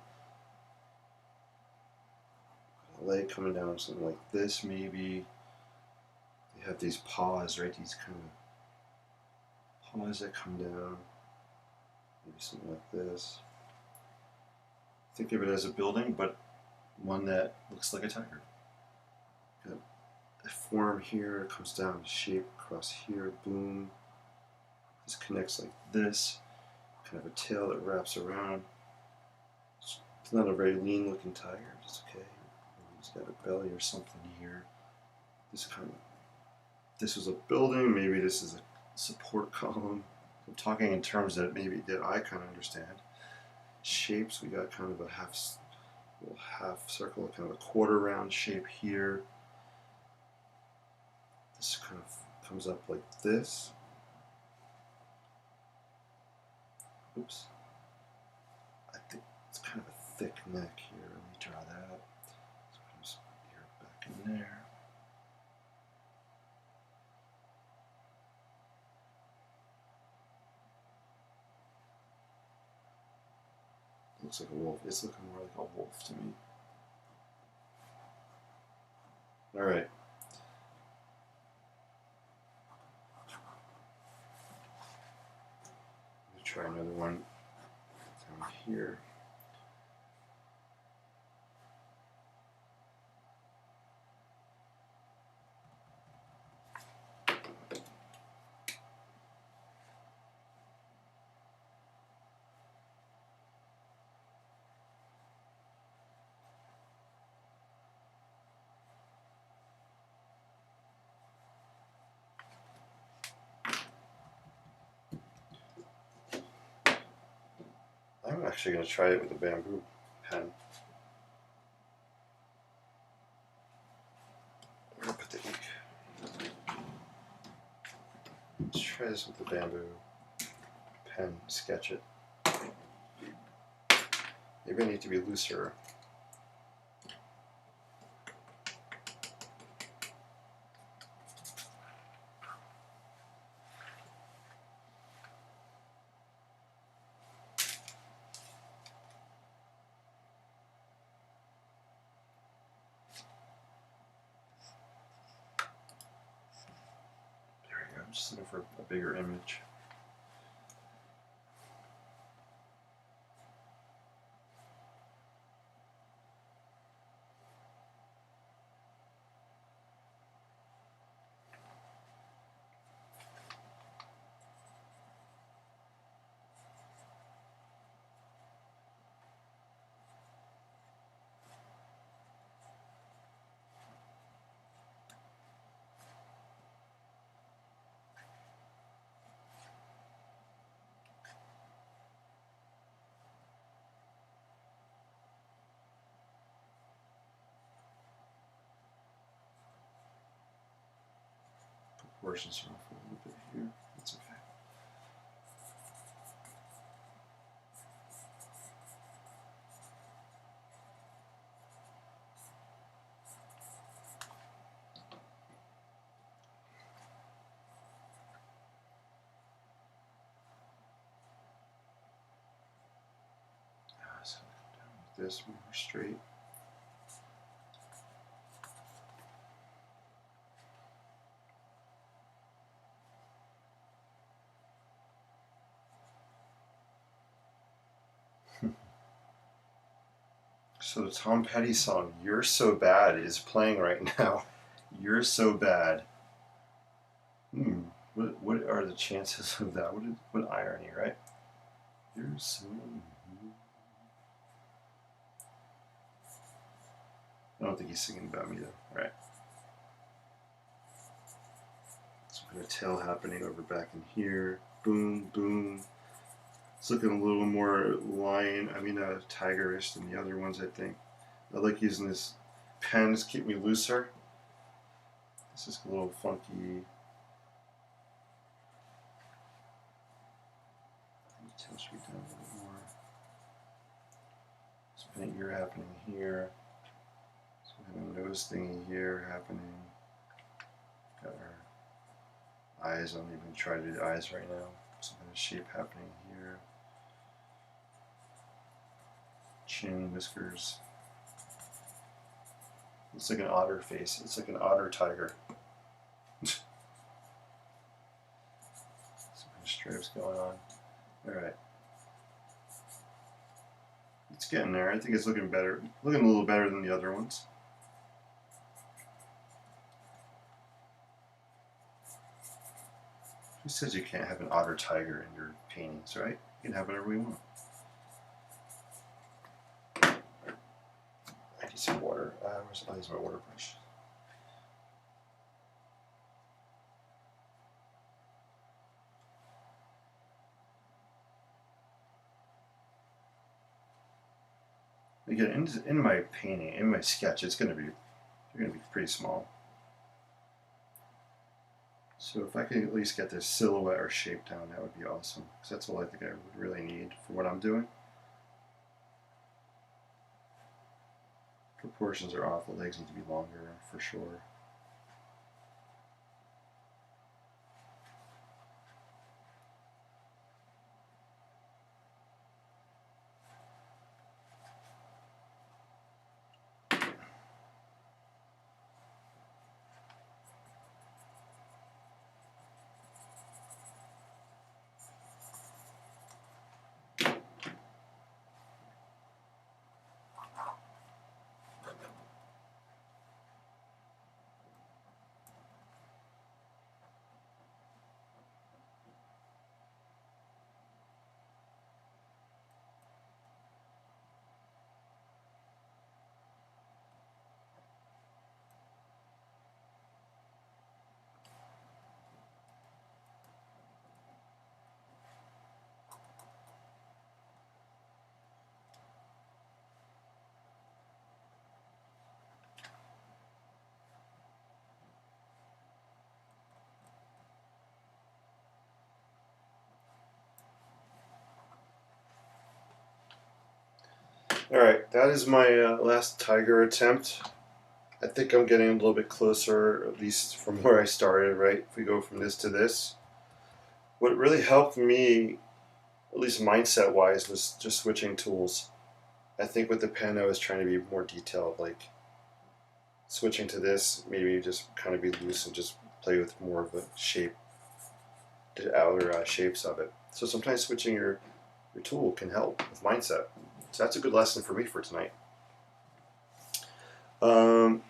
Leg coming down, something like this maybe. They have these paws, right? These kind of paws that come down. Maybe something like this. Think of it as a building, but one that looks like a tiger. Got a form here, it comes down, shape across here, boom. This connects like this. Kind of a tail that wraps around. It's not a very lean looking tiger, it's okay. It's got a belly or something here. This was a building. Maybe this is a support column. I'm talking in terms that I kind of understand. Shapes. We got kind of a little half circle, kind of a quarter round shape here. This kind of comes up like this. Oops. I think it's kind of a thick neck here. Let me draw that. So it comes here back in there. Looks like a wolf. It's looking more like a wolf to me. All right. Let me try another one down here. I'm actually going to try it with a bamboo pen. I'm going to put the ink. Let's try this with the bamboo pen, sketch it. Maybe I need to be looser. I'm just looking for a bigger image. Proportions are off a little bit here. That's okay. So down like this, more straight. So the Tom Petty song, You're So Bad, is playing right now. You're So Bad. What are the chances of that? What irony, right? You're so... I don't think he's singing about me though. All right. Some kind of tail happening over back in here. Boom, boom. It's looking a little more tigerish than the other ones, I think. I like using this pen to keep me looser. This is a little funky. Details should be done a little more. Some ear happening here. Some kind of nose thingy here happening. Got our eyes. I don't even try to do the eyes right now. Some kind of shape happening here. Chin, whiskers. It's like an otter face. It's like an otter tiger. Some kind of stripes going on. Alright. It's getting there. I think it's looking better. Looking a little better than the other ones. Who says you can't have an otter tiger in your paintings, right? You can have whatever we want. I piece of water. I'll use my water brush. Again, in my painting, in my sketch, they're going to be pretty small. So if I could at least get this silhouette or shape down, that would be awesome. Because that's all I think I would really need for what I'm doing. Proportions are off. The legs need to be longer for sure. Alright, that is my last tiger attempt. I think I'm getting a little bit closer, at least from where I started, right? If we go from this to this. What really helped me, at least mindset-wise, was just switching tools. I think with the pen I was trying to be more detailed, like switching to this, maybe just kind of be loose and just play with more of the shape, the outer shapes of it. So sometimes switching your tool can help with mindset. So that's a good lesson for me for tonight. Not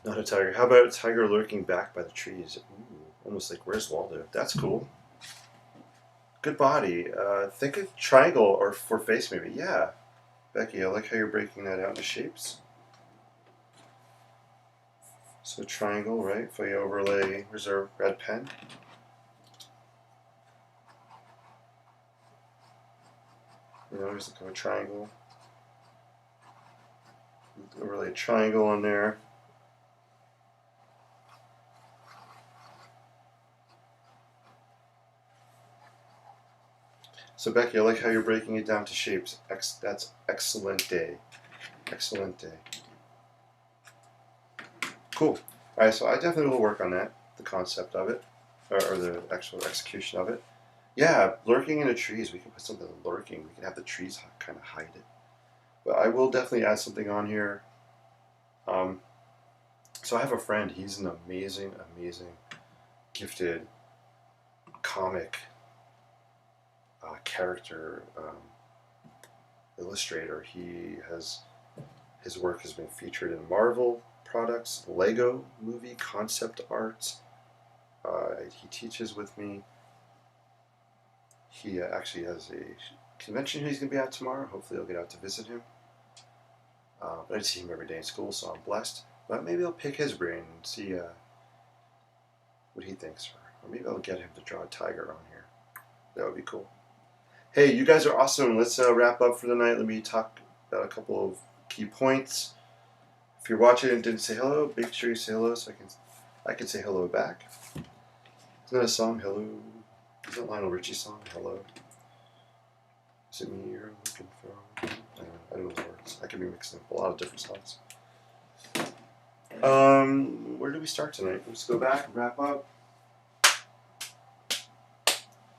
a tiger. How about a tiger lurking back by the trees? Ooh, almost like Where's Waldo? That's cool. Good body. Think of triangle or for face maybe. Yeah. Becky, I like how you're breaking that out into shapes. So triangle, right? If I overlay reserve red pen. You know, here's a triangle. Overlay a triangle on there. So Becky, I like how you're breaking it down to shapes. That's excellent day. Excellent day. Cool. Alright, so I definitely will work on that, the concept of it, or the actual execution of it. Yeah, lurking in the trees. We can put something lurking. We can have the trees kind of hide it. But I will definitely add something on here. So I have a friend. He's an amazing, gifted comic character illustrator. His work has been featured in Marvel products, Lego movie concept art. He teaches with me. He actually has a convention he's going to be at tomorrow. Hopefully I'll get out to visit him. But I see him every day in school, so I'm blessed. But maybe I'll pick his brain and see what he thinks. Or maybe I'll get him to draw a tiger on here. That would be cool. Hey, you guys are awesome. Let's wrap up for the night. Let me talk about a couple of key points. If you're watching and didn't say hello, make sure you say hello so I can say hello back. Isn't that a song, Hello? Is that Lionel Richie's song, Hello? Is it me you're looking for? I don't know the words. I could be mixing up a lot of different songs. Where do we start tonight? Let's go back, wrap up.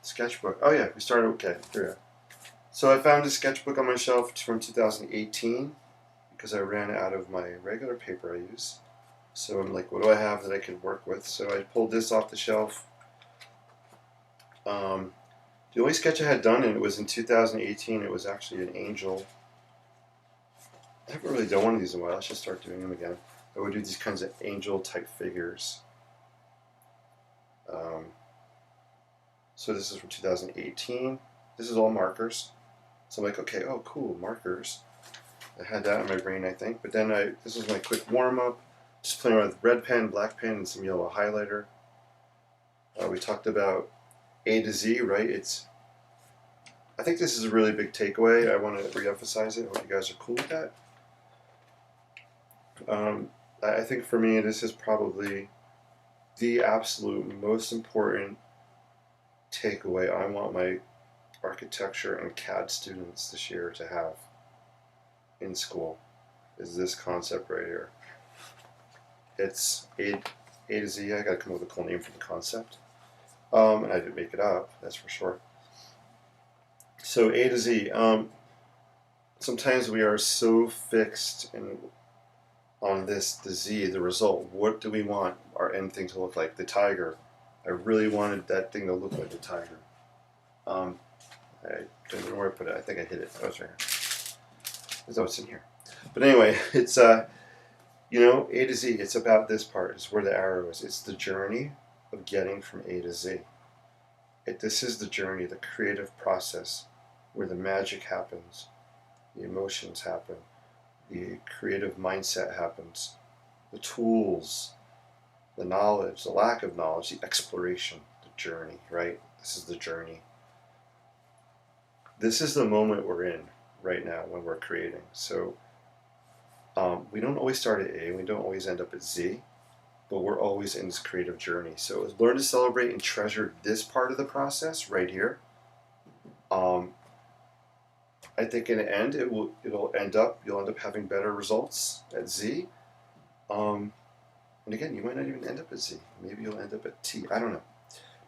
Sketchbook. Oh yeah, we started, okay, here we go. So I found a sketchbook on my shelf from 2018 because I ran out of my regular paper I use. So I'm like, what do I have that I can work with? So I pulled this off the shelf. The only sketch I had done, and it was in 2018, it was actually an angel. I haven't really done one of these in a while. I should start doing them again. I would do these kinds of angel type figures. So this is from 2018. This is all markers. So I'm like, okay, oh cool, markers. I had that in my brain, I think. But then this was my quick warm-up. Just playing around with red pen, black pen, and some yellow highlighter. We talked about A to Z, right? I think this is a really big takeaway. I want to re-emphasize it. I hope you guys are cool with that. I think for me, this is probably the absolute most important takeaway I want my architecture and CAD students this year to have in school, is this concept right here. It's A to Z. I gotta come up with a cool name for the concept. And I didn't make it up, that's for sure. So A to Z. Sometimes we are so fixed on the Z, the result. What do we want our end thing to look like? The tiger. I really wanted that thing to look like a tiger. I don't know where I put it. I think I hit it. Oh, it's right here. Oh, it's in here. But anyway, it's you know, A to Z. It's about this part. It's where the arrow is. It's the journey of getting from A to Z. This is the journey, the creative process, where the magic happens, the emotions happen, the creative mindset happens, the tools, the knowledge, the lack of knowledge, the exploration, the journey, right? This is the journey. This is the moment we're in right now when we're creating. So we don't always start at A, we don't always end up at Z, but we're always in this creative journey. So learn to celebrate and treasure this part of the process right here. I think in the end you'll end up having better results at Z. And again, you might not even end up at Z. Maybe you'll end up at T. I don't know.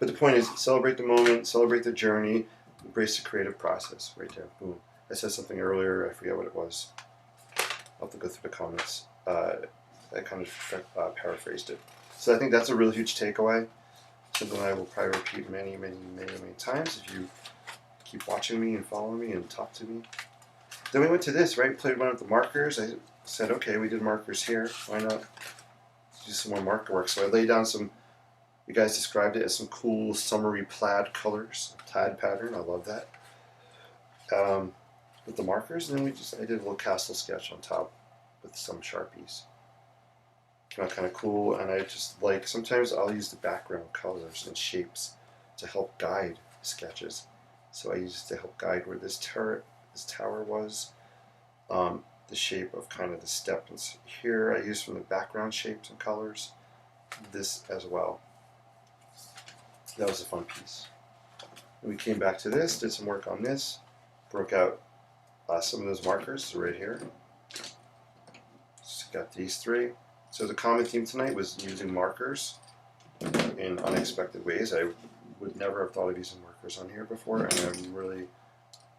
But the point is, celebrate the moment, celebrate the journey, embrace the creative process. Right there, boom. I said something earlier, I forget what it was. I'll have to go through the comments. I kind of paraphrased it. So I think that's a really huge takeaway. Something I will probably repeat many, many, many, many times if you keep watching me and following me and talk to me. Then we went to this, right? Played one with the markers. I said, okay, we did markers here. Why not do some more marker work? So I laid down some, you guys described it as some cool summery plaid colors, plaid pattern. I love that. With the markers, and then I did a little castle sketch on top with some Sharpies. Came out kind of cool, and I just like, sometimes I'll use the background colors and shapes to help guide sketches. So I used to help guide where this tower was, the shape of kind of the steps here. I used from the background shapes and colors, this as well. That was a fun piece. And we came back to this, did some work on this, broke out some of those markers right here. Just got these three. So the common theme tonight was using markers in unexpected ways. I would never have thought of using markers on here before, and I'm really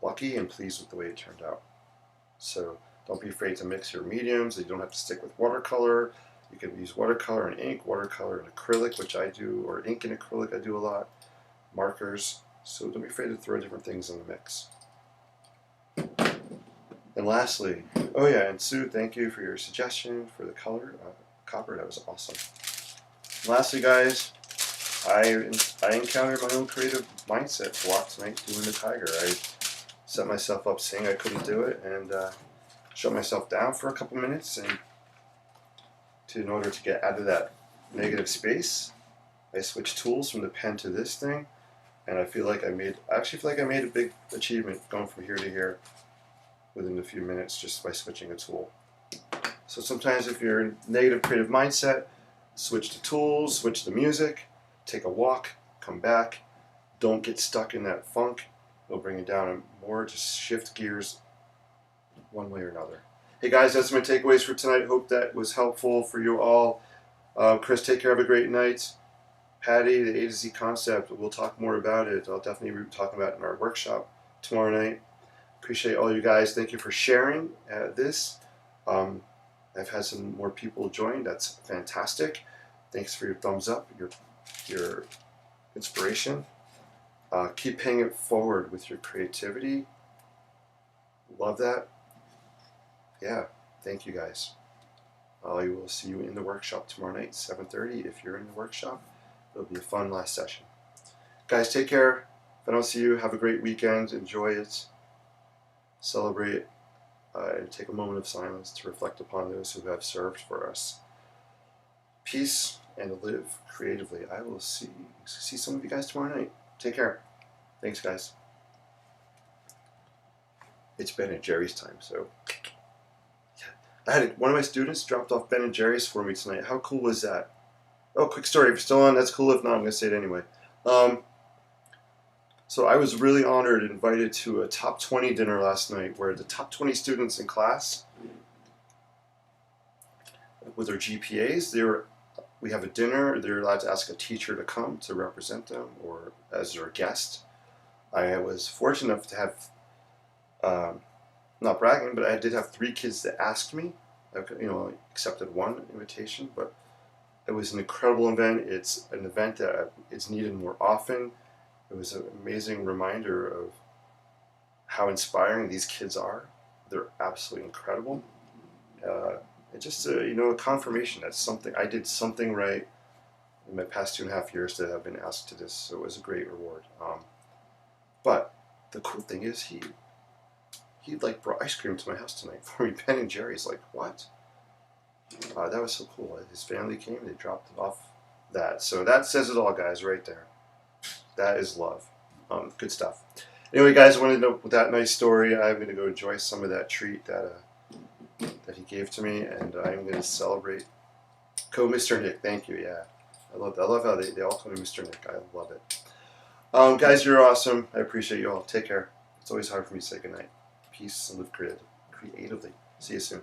lucky and pleased with the way it turned out. So don't be afraid to mix your mediums. You don't have to stick with watercolor. You can use watercolor and ink, watercolor and acrylic, which I do, or ink and acrylic I do a lot, markers. So don't be afraid to throw different things in the mix. And lastly, oh yeah, and Sue, thank you for your suggestion for the color, copper, that was awesome. And lastly, guys, I encountered my own creative mindset block tonight doing the tiger. I set myself up saying I couldn't do it, and shut myself down for a couple minutes, and in order to get out of that negative space, I switched tools from the pen to this thing, and I actually feel like I made a big achievement going from here to here within a few minutes just by switching a tool. So sometimes if you're in negative creative mindset, switch the tools, switch the music, take a walk, come back. Don't get stuck in that funk. It'll bring you down and more. Just shift gears one way or another. Hey guys, that's my takeaways for tonight. Hope that was helpful for you all. Chris, take care. Have a great night. Patty, the A to Z concept, we'll talk more about it. I'll definitely be talking about it in our workshop tomorrow night. Appreciate all you guys. Thank you for sharing this. I've had some more people join. That's fantastic. Thanks for your thumbs up, your inspiration. Keep paying it forward with your creativity. Love that. Yeah, thank you guys. I will see you in the workshop tomorrow night, 7:30. If you're in the workshop, it'll be a fun last session. Guys, take care. If I don't see you, have a great weekend. Enjoy it. Celebrate and take a moment of silence to reflect upon those who have served for us. Peace and live creatively. I will see some of you guys tomorrow night. Take care. Thanks, guys. It's Ben and Jerry's time, so I had one of my students dropped off Ben and Jerry's for me tonight. How cool was that? Oh, quick story. If you're still on, that's cool. If not, I'm going to say it anyway. So I was really honored and invited to a top 20 dinner last night where the top 20 students in class, with their GPAs, we have a dinner. They're allowed to ask a teacher to come to represent them or as their guest. I was fortunate enough to have, not bragging, but I did have 3 kids that asked me. I accepted one invitation, but it was an incredible event. It's an event that is needed more often. It was an amazing reminder of how inspiring these kids are. They're absolutely incredible. It's just a confirmation that I did something right in my past 2.5 years to have been asked to this. So it was a great reward. But the cool thing is he brought ice cream to my house tonight for me. Ben and Jerry's like, what? That was so cool. His family came. They dropped off that. So that says it all, guys, right there. That is love. Good stuff. Anyway, guys, I wanted to know with that nice story, I'm going to go enjoy some of that treat that he gave to me, and I'm going to celebrate. Mr. Nick, thank you. Yeah, I love how they all call me Mr. Nick. I love it. Guys, you're awesome. I appreciate you all. Take care. It's always hard for me to say goodnight. Peace and live creatively. See you soon.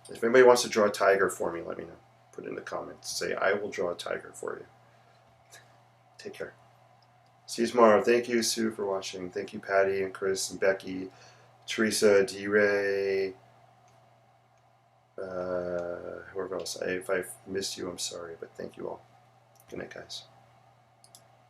If anybody wants to draw a tiger for me, let me know. Put it in the comments. Say, I will draw a tiger for you. Take care. See you tomorrow. Thank you, Sue, for watching. Thank you, Patty and Chris and Becky, Teresa, D-Ray, whoever else. If I've missed you, I'm sorry, but thank you all. Good night, guys.